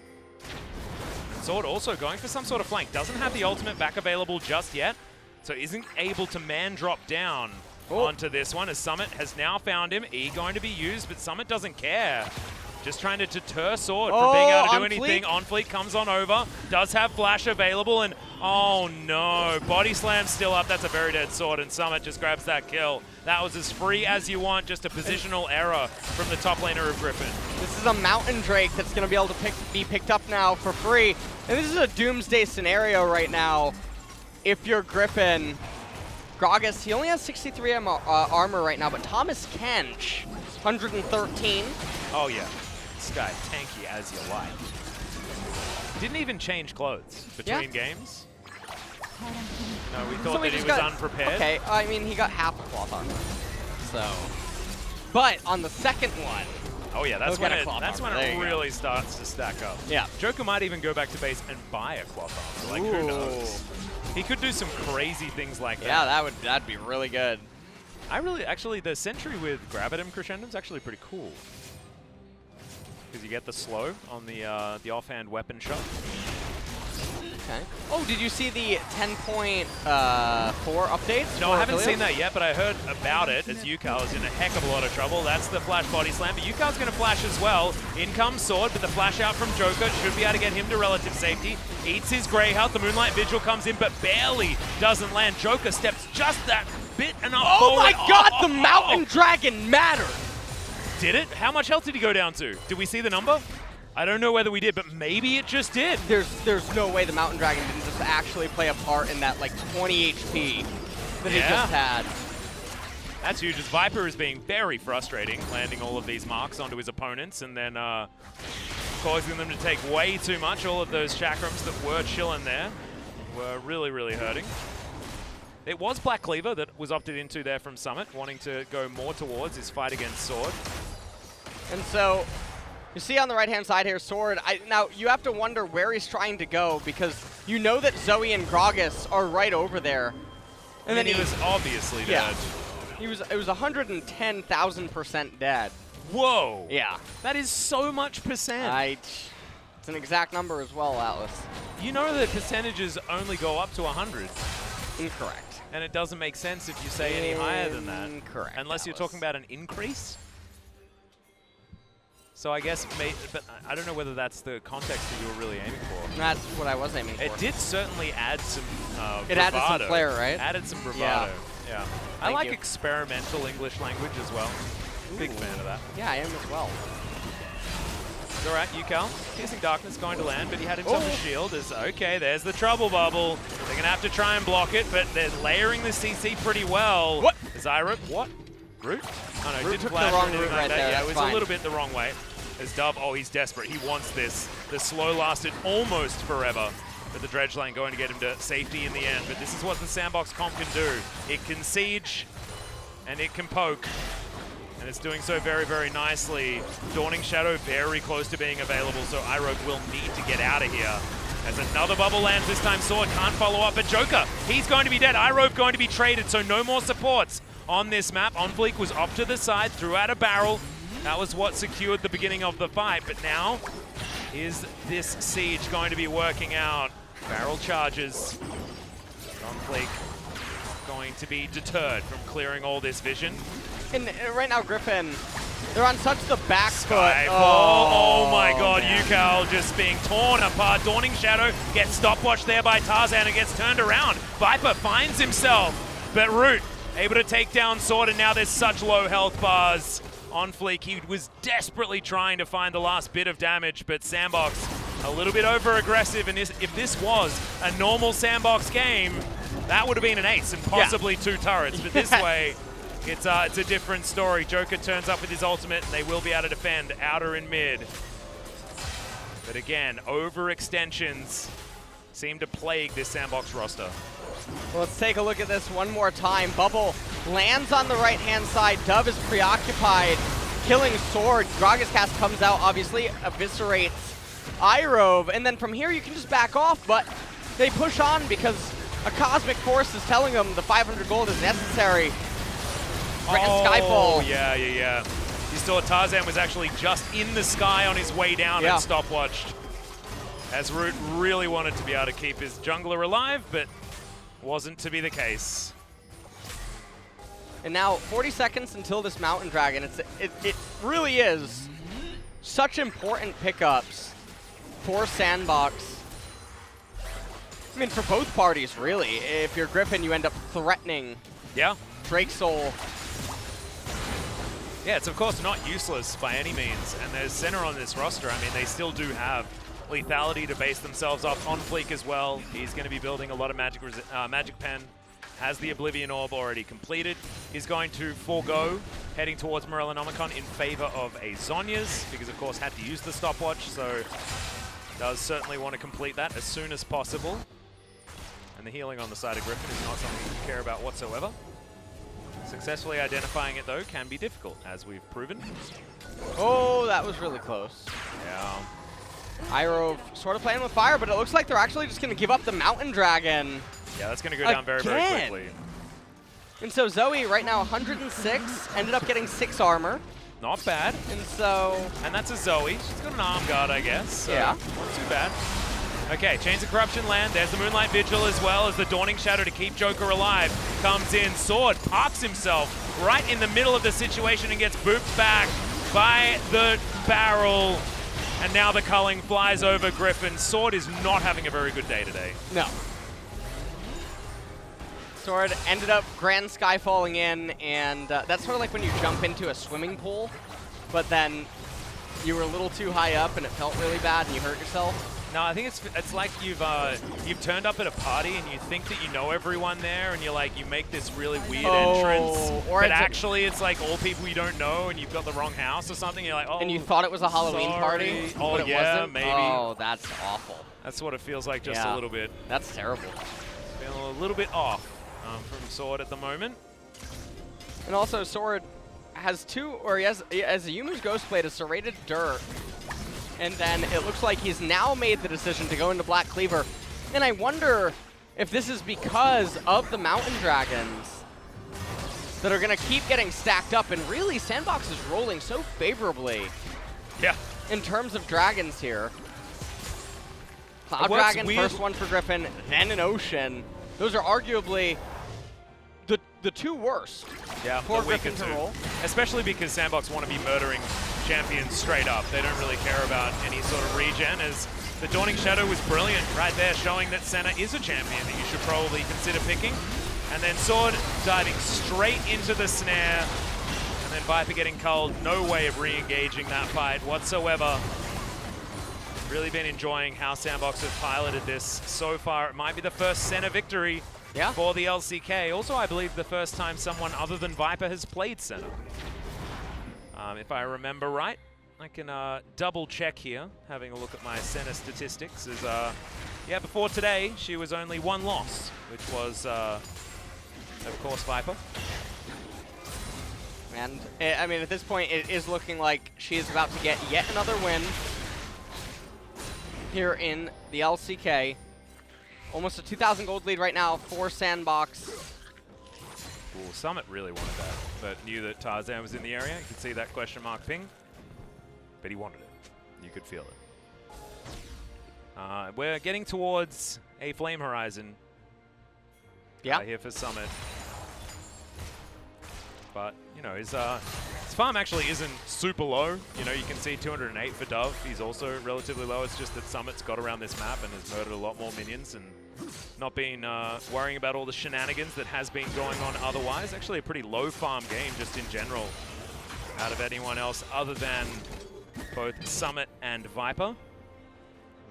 Sword also going for some sort of flank. Doesn't have the ultimate back available just yet, so isn't able to man drop down onto this one as Summit has now found him. E going to be used, but Summit doesn't care. Just trying to deter Sword from being able to do anything. On fleek comes on over, does have flash available, and oh no, body slam still up. That's a very dead Sword, and Summit just grabs that kill. That was as free as you want, just a positional error from the top laner of Griffin. This is a Mountain Drake that's going to be able to be picked up now for free. And this is a doomsday scenario right now. If you're Griffin, Gragas, he only has 63 armor right now, but Thomas Kench, 113. Oh yeah, this guy tanky as you like. Didn't even change clothes between games. No, we thought that he was unprepared. Okay, I mean, he got half a cloth armor. So, but on the second one, oh yeah, that's when it really starts to stack up. Yeah, Joker might even go back to base and buy a cloth armor. Like, who knows? He could do some crazy things like that. Yeah, that'd be really good. Actually, the Sentry with Gravitum Crescendo is actually pretty cool. Because you get the slow on the offhand weapon shot. Okay. Oh, did you see the 10.4 updates? No, I haven't seen that yet, but I heard about it as Yukal is in a heck of a lot of trouble. That's the flash body slam, but Yukal's going to flash as well. In comes Sword, but the flash out from Joker should be able to get him to relative safety. Eats his Grey Health. The Moonlight Vigil comes in, but barely doesn't land. Joker steps just that bit enough forward. Oh my god, the Mountain Dragon mattered! Did it? How much health did he go down to? Did we see the number? I don't know whether we did, but maybe it just did. There's no way the Mountain Dragon didn't just actually play a part in that like 20 HP that he just had. That's huge, as Viper is being very frustrating, landing all of these marks onto his opponents and then causing them to take way too much. All of those chakrams that were chilling there were really, really hurting. It was Black Cleaver that was opted into there from Summit, wanting to go more towards his fight against Sword. And so, you see on the right-hand side here, Sword, now you have to wonder where he's trying to go because you know that Zoe and Gragas are right over there. And then he was obviously dead. It was 110,000% dead. Whoa! Yeah. That is so much percent. It's an exact number as well, Atlas. You know that percentages only go up to 100. Incorrect. And it doesn't make sense if you say any higher than that. Incorrect. Unless you're talking about an increase. So I guess, but I don't know whether that's the context that you were really aiming for. That's what I was aiming for. It did certainly add some It bravado. added some flair, right? Added some bravado. Yeah. I Thank like you. experimental English language as well. Big fan of that. Yeah, I am as well. It's all right, UCal. Piercing Darkness going to land, but he had himself a shield. Okay, there's the trouble bubble. They're going to have to try and block it, but they're layering the CC pretty well. What? Zyra, what? Root? Oh, no, Root didn't took the flash or wrong anything route like right that. there, Yeah, that's it was fine. a little bit the wrong way. As Dub, oh, he's desperate. He wants this. The slow lasted almost forever. But the Dredge Lane going to get him to safety in the end. But this is what the SANDBOX comp can do. It can siege, and it can poke. And it's doing so very, very nicely. Dawning Shadow very close to being available, so iRogue will need to get out of here. As another bubble lands, this time Sword can't follow up, but Joker, he's going to be dead. iRogue going to be traded, so no more supports on this map. Onfleek was off to the side, threw out a barrel. That was what secured the beginning of the fight, but now is this siege going to be working out? Barrel charges. Onfleek going to be deterred from clearing all this vision. And right now, Griffin, they're on such the back foot. Skyfall. Oh my god, man. UCal just being torn apart. Dawning Shadow gets stopwatch there by Tarzan and gets turned around. Viper finds himself, but Root able to take down Sword, and now there's such low health bars. Onfleek, he was desperately trying to find the last bit of damage, but SANDBOX a little bit over-aggressive, and if this was a normal SANDBOX game, that would have been an ace and possibly 2 turrets, but this way, it's a different story. Joker turns up with his ultimate, and they will be able to defend outer and mid. But again, overextensions seem to plague this SANDBOX roster. Well, let's take a look at this one more time. Bubble lands on the right-hand side. Dove is preoccupied, killing Sword. Gragas Cast comes out, obviously, eviscerates iRogue, and then from here you can just back off, but they push on because a cosmic force is telling them the 500 gold is necessary. Skyfall. Yeah. You saw Tarzan was actually just in the sky on his way down and stopwatched. As Root really wanted to be able to keep his jungler alive, but wasn't to be the case. And now 40 seconds until this Mountain Dragon. It really is such important pickups for SANDBOX. I mean, for both parties, really. If you're Griffin, you end up threatening Drake Soul. Yeah, it's of course not useless by any means, and there's center on this roster. I mean, they still do have lethality to base themselves off. Onfleek as well. He's going to be building a lot of magic pen. Has the Oblivion Orb already completed. He's going to forego heading towards Morellonomicon in favor of a Zhonya's, because of course had to use the stopwatch, so does certainly want to complete that as soon as possible. And the healing on the side of Griffin is not something you care about whatsoever. Successfully identifying it, though, can be difficult, as we've proven. Oh, that was really close. Yeah. iRogue sort of playing with fire, but it looks like they're actually just going to give up the Mountain Dragon. Yeah, that's going to go down very, very quickly. And so Zoe, right now 106, ended up getting 6 armor. Not bad. And so... And that's a Zoe. She's got an arm guard, I guess. So yeah. Not too bad. Okay, Chains of Corruption land. There's the Moonlight Vigil as well as the Dawning Shadow to keep Joker alive. Comes in. Sword parks himself right in the middle of the situation and gets booped back by the barrel. And now the culling flies over Griffin. Sword is not having a very good day today. No. Sword ended up Grand Sky falling in, and that's sort of like when you jump into a swimming pool, but then you were a little too high up and it felt really bad and you hurt yourself. No, I think it's like you've turned up at a party and you think that you know everyone there, and you're like, you make this really weird entrance, but actually it's like all people you don't know, and you've got the wrong house or something. You're like, oh, and you thought it was a Halloween party, oh but it yeah, wasn't? maybe. Oh, that's awful. That's what it feels like, just a little bit. That's terrible. Feeling a little bit off from Sword at the moment. And also, Sword has he has a Yumu's Ghostblade, a serrated dirt. And then it looks like he's now made the decision to go into Black Cleaver. And I wonder if this is because of the Mountain Dragons that are going to keep getting stacked up. And really, SANDBOX is rolling so favorably in terms of dragons here. Cloud Dragon, first one for Griffin, then an Ocean. Those are arguably the 2 worst for Griffin to roll. Especially because SANDBOX want to be murdering champions straight up. They don't really care about any sort of regen, as the Dawning Shadow was brilliant right there, showing that Senna is a champion that you should probably consider picking. And then Sword diving straight into the snare, and then Viper getting culled. No way of re-engaging that fight whatsoever. Really been enjoying how SANDBOX have piloted this so far. It might be the first Senna victory for the LCK. Also, I believe the first time someone other than Viper has played Senna. If I remember right. I can double check here, having a look at my Senna statistics. Is yeah, before today, she was only 1 loss, which was, of course, Viper. And, I mean, at this point, it is looking like she is about to get yet another win here in the LCK. Almost a 2,000 gold lead right now for SANDBOX. Ooh, Summit really wanted that, but knew that Tarzan was in the area. You could see that question mark ping, but he wanted it. You could feel it. We're getting towards a Flame Horizon here for Summit. But, you know, his farm actually isn't super low. You know, you can see 208 for Dove. He's also relatively low. It's just that Summit's got around this map and has murdered a lot more minions and not been worrying about all the shenanigans that has been going on otherwise. Actually a pretty low farm game just in general out of anyone else other than both Summit and Viper.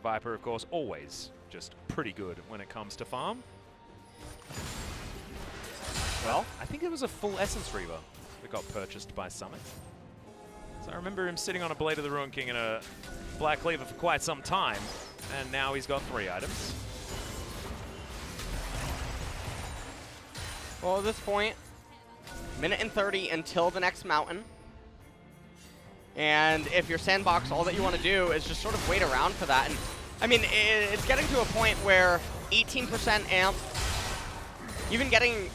Viper, of course, always just pretty good when it comes to farm. Well, I think it was a full Essence Reaver that got purchased by Summit. So I remember him sitting on a Blade of the Ruin King and a Black Cleaver for quite some time, and now he's got 3 items. Well, at this point, minute and 30 until the next mountain. And if you're SANDBOX, all that you want to do is just sort of wait around for that. And I mean, it's getting to a point where 18% amp, even getting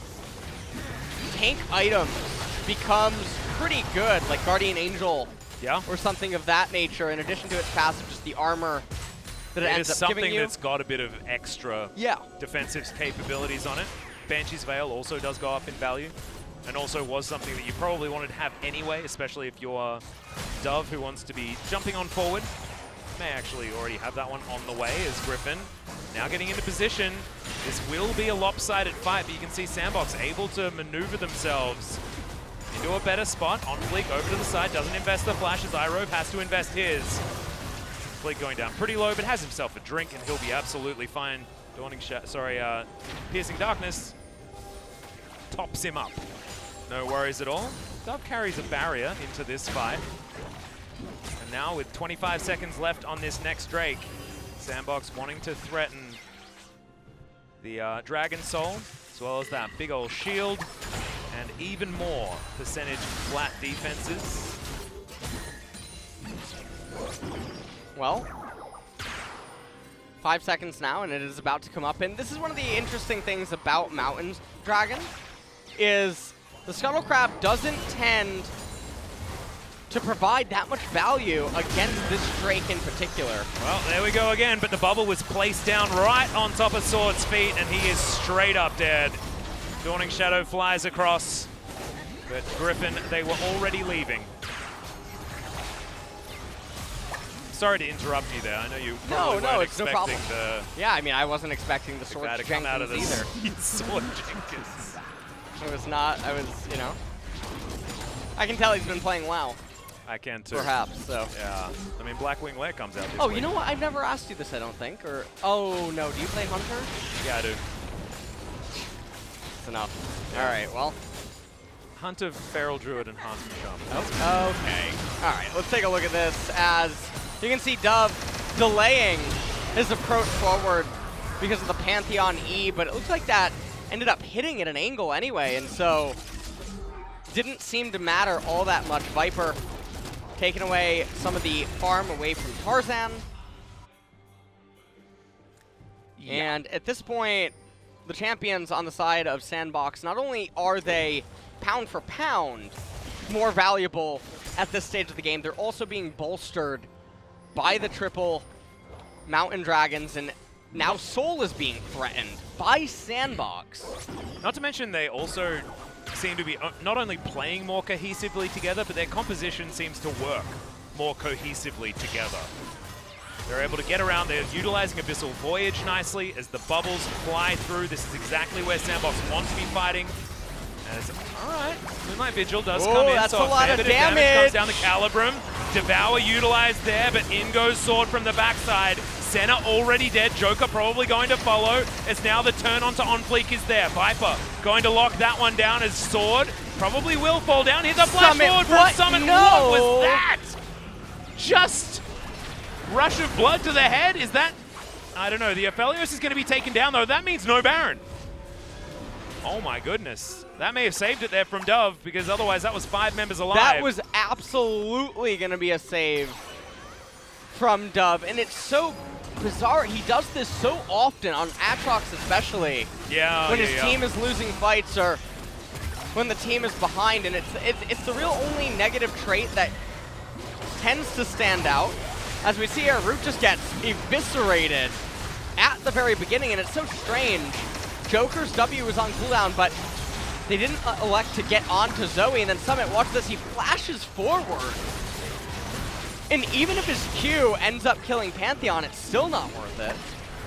tank items becomes pretty good, like Guardian Angel or something of that nature, in addition to its passive, just the armor that it ends up giving you. Something that's got a bit of extra defensive capabilities on it. Banshee's Veil also does go up in value, and also was something that you probably wanted to have anyway, especially if you're Dove who wants to be jumping on forward. May actually already have that one on the way as Griffin now getting into position. This will be a lopsided fight, but you can see SANDBOX able to maneuver themselves into a better spot. On Fleek over to the side, doesn't invest the flash as Irove has to invest his. Fleek going down pretty low, but has himself a drink and he'll be absolutely fine. Piercing Darkness tops him up. No worries at all. Dove carries a barrier into this fight. And now with 25 seconds left on this next Drake, SANDBOX wanting to threaten the Dragon Soul, as well as that big old shield, and even more percentage flat defenses. Well, 5 seconds now, and it is about to come up. And this is one of the interesting things about Mountains Dragon, is the Scuttle Crab doesn't tend to provide that much value against this Drake in particular. Well, there we go again, but the bubble was placed down right on top of Sword's feet, and he is straight up dead. Dawning Shadow flies across, but Griffin, they were already leaving. Sorry to interrupt you there. I know you probably weren't expecting the... Yeah, I mean, I wasn't expecting the Sword to come out of Jenkins either. Sword Jenkins. I was not, you know. I can tell he's been playing WoW. I can too. Perhaps, so. Yeah. I mean, Blackwing Lair comes out this Oh, week. you know what? I've never asked you this, I don't think. Or, oh, no. Do you play Hunter? Yeah, I do. That's enough. Yeah. All right, well. Hunter, Feral Druid, and Hunt Shaman. Oh, okay. All right, let's take a look at this as you can see Dove delaying his approach forward because of the Pantheon E, but it looks like that ended up hitting at an angle anyway, and so didn't seem to matter all that much. Viper taking away some of the farm away from Tarzan. Yeah. And at this point, the champions on the side of SANDBOX, not only are they pound for pound more valuable at this stage of the game, they're also being bolstered by the triple Mountain Dragons, and now Soul is being threatened by SANDBOX. Not to mention they also seem to be not only playing more cohesively together, but their composition seems to work more cohesively together. They're able to get around. They're utilizing Abyssal Voyage nicely as the bubbles fly through. This is exactly where SANDBOX want to be fighting. All right, Moonlight Vigil does come in, that's so a lot fair of bit comes damage. down the Calibrum. Devour utilized there, but in goes Sword from the backside. Senna already dead. Joker probably going to follow, as now the turn onto OnFleek is there. Viper going to lock that one down as Sword probably will fall down. Here's a flash Summit, forward from what? Summit. No. What was that? Just rush of blood to the head? Is that? I don't know. The Aphelios is going to be taken down, though. That means no Baron. Oh my goodness. That may have saved it there from Dove, because otherwise that was 5 members alive. That was absolutely going to be a save from Dove, and it's so bizarre. He does this so often on Aatrox especially. Yeah, when his team is losing fights or when the team is behind, and it's the real only negative trait that tends to stand out. As we see here, Root just gets eviscerated at the very beginning, and it's so strange. Joker's W was on cooldown, but they didn't elect to get onto Zoe, and then Summit, watch this, he flashes forward. And even if his Q ends up killing Pantheon, it's still not worth it.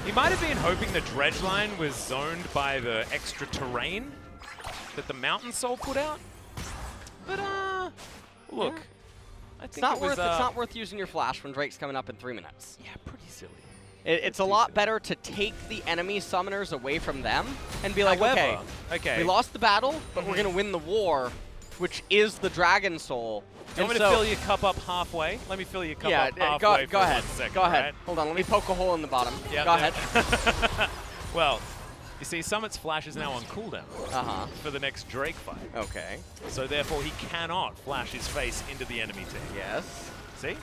He might have been hoping the dredge line was zoned by the extra terrain that the Mountain Soul put out. But, look. Yeah. I think It's not it was, worth. It's not worth using your flash when Drake's coming up in 3 minutes. Yeah, pretty silly. It's a lot better to take the enemy summoners away from them and be like, However, okay, we lost the battle, but we're gonna win the war, which is the Dragon Soul. Do you want me to fill your cup up halfway? Let me fill your cup up halfway go for ahead. 1 second. Go ahead. Right? Hold on, let me poke a hole in the bottom. Yeah, go yeah. ahead. Well, you see, Summit's flash is now on cooldown for the next Drake fight. Okay. So therefore, he cannot flash his face into the enemy team. Yes. See?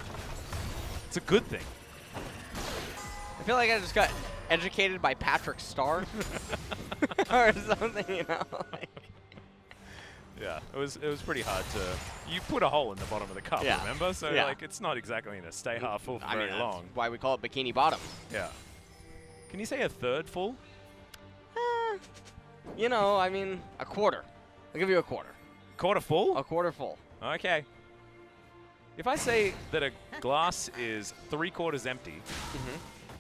It's a good thing. I feel like I just got educated by Patrick Starr or something, you know. Yeah, it was pretty hard to. You put a hole in the bottom of the cup, remember? So like, it's not exactly going to stay half full for very long. That's why we call it bikini bottom. Yeah. Can you say a third full? You know, I mean, a quarter. I'll give you a quarter. Quarter full? A quarter full. Okay. If I say that a glass is 3/4 empty,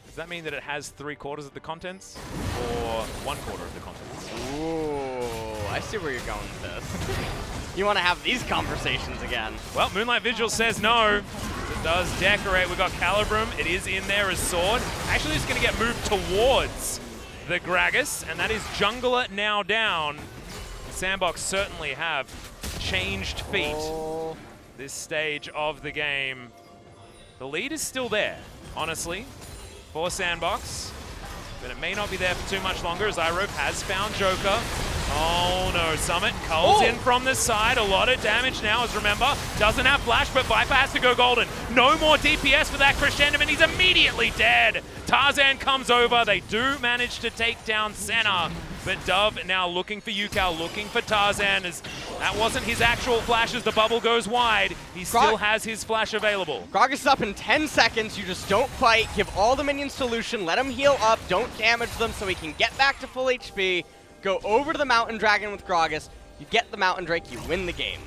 does that mean that it has 3/4 of the contents, or 1/4 of the contents? Ooh, I see where you're going with this. You want to have these conversations again. Well, Moonlight Vigil says no. It does decorate. We've got Calibrum. It is in there as Sword. Actually, it's going to get moved towards the Gragas, and that is Jungler now down. SANDBOX certainly have changed feet this stage of the game. The lead is still there, honestly, for SANDBOX, but it may not be there for too much longer as Irobe has found Joker. Oh no, Summit culls in from the side. A lot of damage now, as remember, doesn't have flash, but Viper has to go golden. No more DPS for that Crescendo, and he's immediately dead. Tarzan comes over. They do manage to take down Senna, but Dove now looking for Yukao, looking for Tarzan, as that wasn't his actual flash as the bubble goes wide. He still has his flash available. Gragas is up in 10 seconds. You just don't fight. Give all the minions to Lucian. Let him heal up. Don't damage them so he can get back to full HP. Go over to the Mountain Dragon with Gragas. You get the Mountain Drake. You win the game.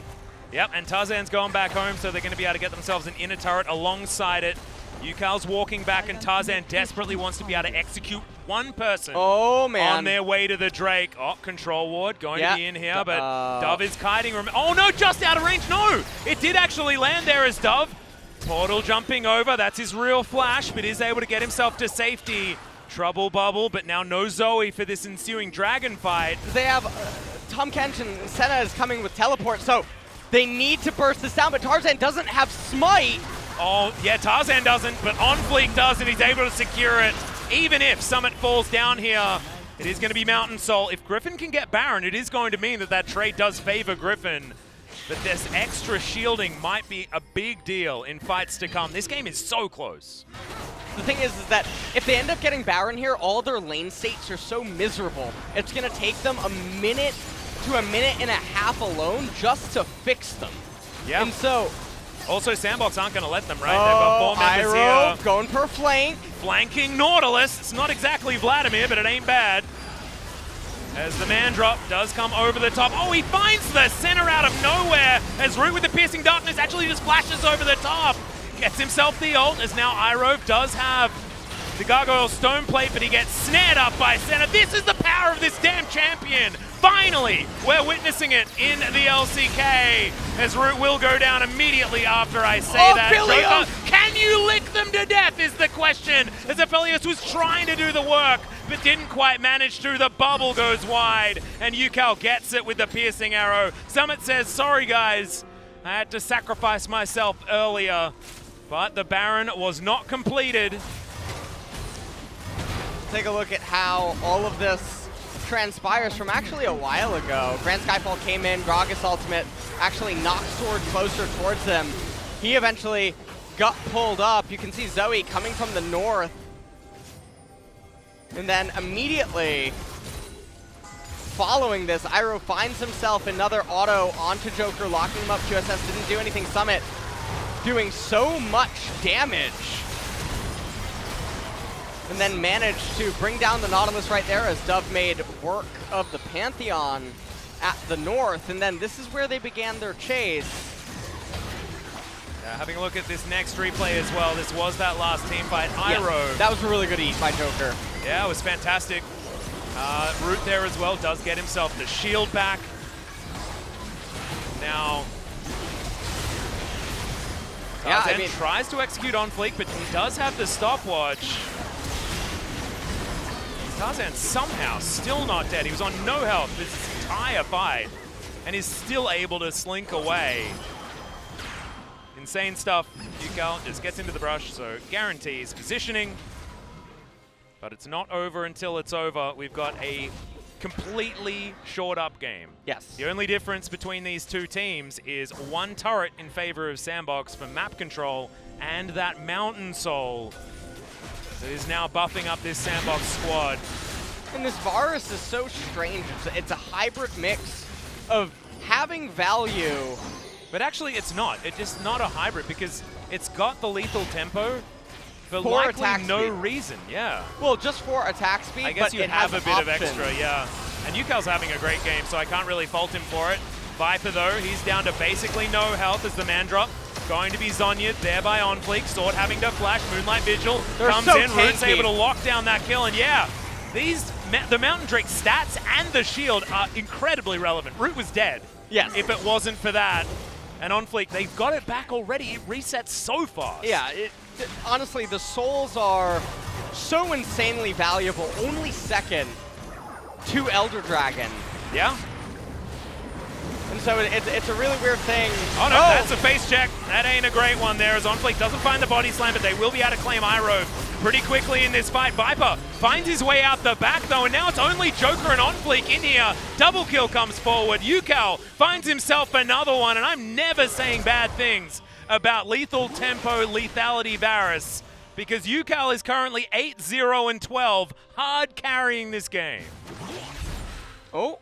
Yep, and Tarzan's going back home, so they're going to be able to get themselves an inner turret alongside it. Yukao's walking back, and Tarzan desperately wants to be able to execute one person on their way to the Drake. Oh, Control Ward going to be in here, but Dove is kiting. Oh no, just out of range. No, it did actually land there as Dove. Portal jumping over. That's his real flash, but is able to get himself to safety. Trouble bubble, but now no Zoe for this ensuing dragon fight. They have Tom Kench and Senna is coming with teleport, so they need to burst this down, but Tarzan doesn't have smite. Oh, yeah, Tarzan doesn't, but OnFleek does, and he's able to secure it. Even if Summit falls down here, it is going to be Mountain Soul. If Griffin can get Baron, it is going to mean that that trade does favor Griffin. But this extra shielding might be a big deal in fights to come. This game is so close. The thing is that if they end up getting Baron here, all their lane states are so miserable. It's going to take them a minute to a minute and a half alone just to fix them. Yeah. And so... Also, SANDBOX aren't going to let them, right? They've got 4 members here. Going for a flank. Flanking Nautilus. It's not exactly Vladimir, but it ain't bad. As the man drop does come over the top. Oh, he finds the center out of nowhere as Root with the piercing darkness actually just flashes over the top. Gets himself the ult as now Irove does have the Gargoyle Stone Plate, but he gets snared up by center. This is the power of this damn champion. Finally, we're witnessing it in the LCK as Root will go down immediately after I say that. Joker, can you lick them to death is the question, as Aphelios was trying to do the work, but didn't quite manage to. The bubble goes wide, and Yukal gets it with the piercing arrow. Summit says, sorry guys, I had to sacrifice myself earlier, but the Baron was not completed. Take a look at how all of this transpires from actually a while ago. Grand Skyfall came in, Gragas ultimate actually knocked Sword closer towards him. He eventually got pulled up. You can see Zoe coming from the north. And then immediately following this, Iroh finds himself another auto onto Joker, locking him up. QSS didn't do anything. Summit doing so much damage. And then managed to bring down the Nautilus right there as Dove made work of the Pantheon at the north. And then this is where they began their chase. Having a look at this next replay as well. This was that last team fight. Iroh. That was a really good eat by Joker. Yeah, it was fantastic. Root there as well does get himself the shield back. Now, Tarzan tries to execute on Fleek, but he does have the stopwatch. Tarzan somehow still not dead. He was on no health this entire fight and is still able to slink away. Insane stuff. Yukal just gets into the brush, so guarantees positioning. But it's not over until it's over. We've got a completely shored up game. Yes. The only difference between these two teams is one turret in favor of SANDBOX for map control and that Mountain Soul that is now buffing up this SANDBOX squad. And this Varus is so strange. It's a hybrid mix of having value. But actually it's not. It's just not a hybrid because it's got the lethal tempo for For likely attack no speed. reason, yeah. Well, just for attack speed, I guess but you it have has a bit of options. extra, yeah. And Yukal's having a great game, so I can't really fault him for it. Viper though, he's down to basically no health as the man drop. Going to be Zonya'd, thereby on Fleek. Sword having to flash, Moonlight Vigil They're comes so in, Root's tanky. able to lock down that kill, and yeah, the Mountain Drake stats and the shield are incredibly relevant. Root was dead. Yes. If it wasn't for that. And on Fleek, they've got it back already. It resets so fast. Yeah, honestly, the souls are so insanely valuable. Only second to Elder Dragon. Yeah. And so it's a really weird thing. Oh no, that's a face check. That ain't a great one there as OnFleek doesn't find the body slam, but they will be able to claim Iroh pretty quickly in this fight. Viper finds his way out the back though, and now it's only Joker and OnFleek in here. Double kill comes forward. Yukal finds himself another one, and I'm never saying bad things about lethal tempo lethality Varus, because Yukal is currently 8-0-12, hard carrying this game. Oh,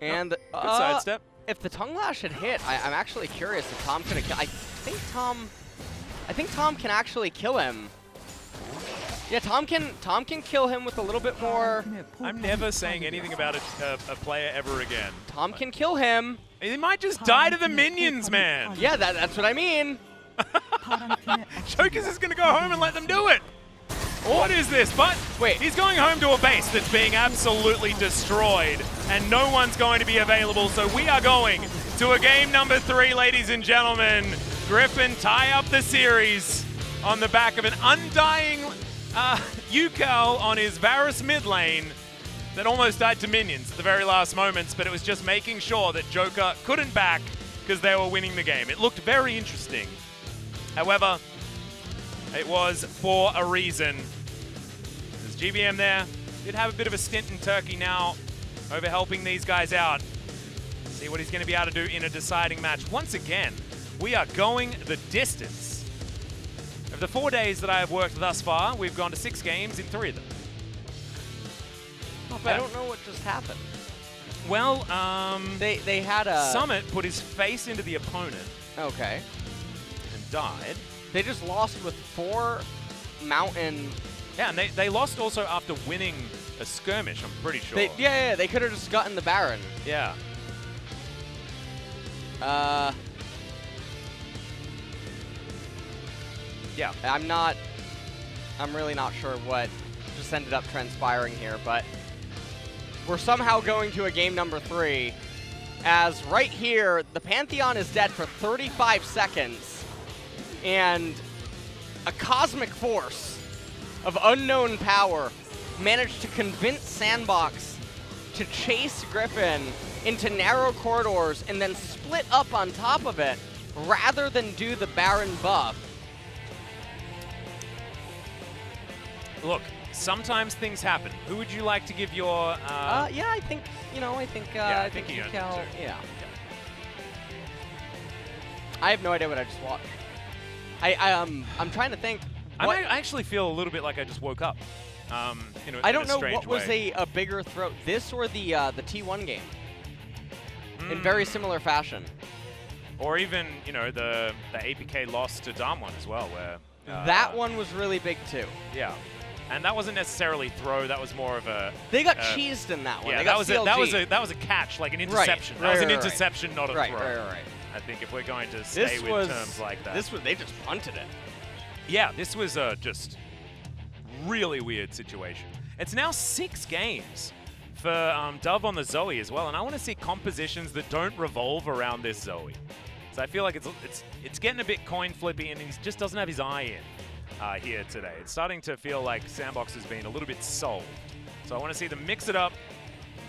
and good sidestep. If the tongue lash had hit, I'm actually curious if Tom's gonna kill. I think Tom can actually kill him. Yeah, Tom can kill him with a little bit more. I'm never saying anything about a player ever again. Tom can kill him. He might just die to the minions, man. Yeah, that's what I mean. Joker's is gonna go home and let them do it. What is this? But wait, he's going home to a base that's being absolutely destroyed, and no one's going to be available. So we are going to a game number 3, ladies and gentlemen. Griffin tie up the series on the back of an undying Yukal on his Varus mid lane that almost died to minions at the very last moments, but it was just making sure that Joker couldn't back because they were winning the game. It looked very interesting. However, it was for a reason. There's GBM there. Did have a bit of a stint in Turkey now, over helping these guys out. See what he's going to be able to do in a deciding match. Once again, we are going the distance. Of the 4 days that I have worked thus far, we've gone to 6 games in 3 of them. Not bad. I don't know what just happened. Well, they had a Summit put his face into the opponent. Okay. And died. They just lost with 4 mountain. Yeah, and they lost also after winning a skirmish, I'm pretty sure. Yeah, they could have just gotten the Baron. Yeah. Yeah. I'm really not sure what just ended up transpiring here, but we're somehow going to a game number 3, as right here, the Pantheon is dead for 35 seconds, and a cosmic force of unknown power managed to convince SANDBOX to chase Griffin into narrow corridors and then split up on top of it, rather than do the Baron buff. Look, sometimes things happen. Who would you like to give your? Yeah, I think you own it too. Yeah. I have no idea what I just watched. I'm trying to think. I actually feel a little bit like I just woke up. I don't know what was way. a bigger throw, this or the T1 game, in very similar fashion. Or even the APK loss to Damwon as well, where that one was really big too. Yeah. And that wasn't necessarily throw. That was more of a. They got cheesed in that one. Yeah, they got that was a catch, like an interception. That was an interception, not a throw. Right. I think if we're going to stay with terms like that. They just punted it. Yeah, this was just really weird situation. It's now 6 games for Dove on the Zoe as well, and I want to see compositions that don't revolve around this Zoe. So I feel like it's getting a bit coin flippy, and he just doesn't have his eye in. Here today. It's starting to feel like SANDBOX has been a little bit solved. So I want to see them mix it up,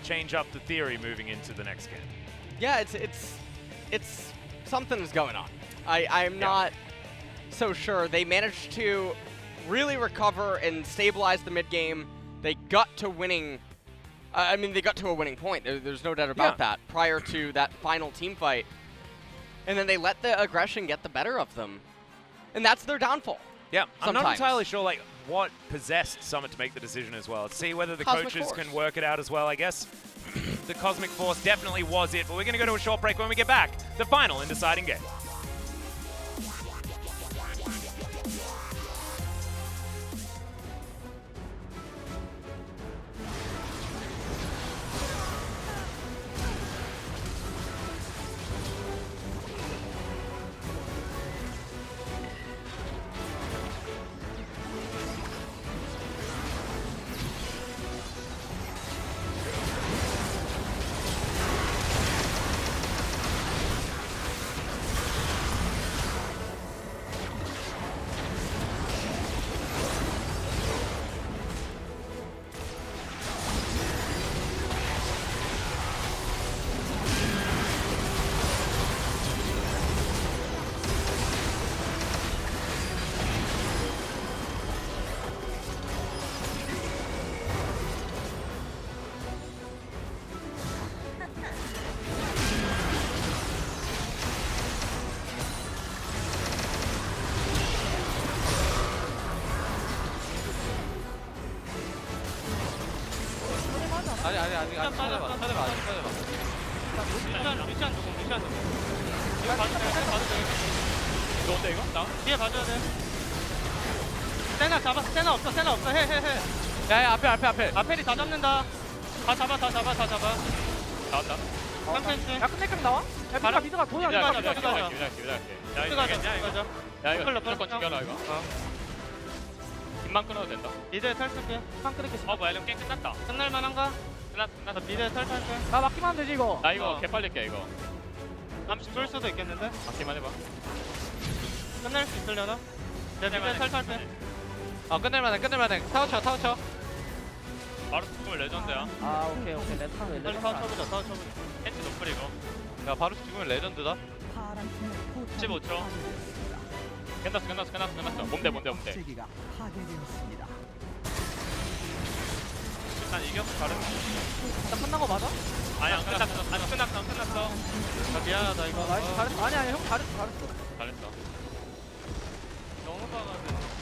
change up the theory moving into the next game. Yeah, it's something's going on. I'm not so sure. They managed to really recover and stabilize the mid game. They got to winning. They got to a winning point. There's no doubt about that prior to that final team fight. And then they let the aggression get the better of them. And that's their downfall. Yeah, I'm not Sometimes. entirely sure what possessed Summit to make the decision as well. Let's see whether the Cosmic coaches Force. can work it out as well, I guess. The Cosmic Force definitely was it, but we're going to go to a short break. When we get back, the final and deciding game. 아직 찾아봐. 루시안 누구? 이거 봐도 돼. 이거 어때 이거? 나? 뒤에 봐줘야 돼. 세나 잡았어. 세나 없어. 해. 야야 앞에. 앞에리 다 잡는다. 다 잡아. 나왔다. 야 끝내까지 나와? 야 미드가 보여. 기다려. 야 이거 무조건 죽여라 이거. 빗만 끊어도 된다. 미드에 탈 쓸게. 빗만 끊을게. 뭐야 이러면 게임 끝났다. 끝날 만한가? 끝났다. 미드에 탈 탈게. 나 막기만 하면 되지 이거. 나 이거 개빨릴게 이거. 30 쏠 수도 있겠는데? 막기만 해봐. 끝낼 수 있으려나? 내가 미드에 탈 탈게. 끝낼만해. 타워 쳐. 바로 죽으면 레전드야. 아 오케이. 빨리 타워 쳐보자. 헨치 노플 이거. 야 바로 죽으면 레전드다. 15초. 끝났어. 뭔데. 일단 이겼어. 잘했어. 일단 끝난 거 맞아? 아니 안 끝났어. 나 미안하다 이거. 나이스 잘했어. 아니 형 잘했어. 너무 봐가지고.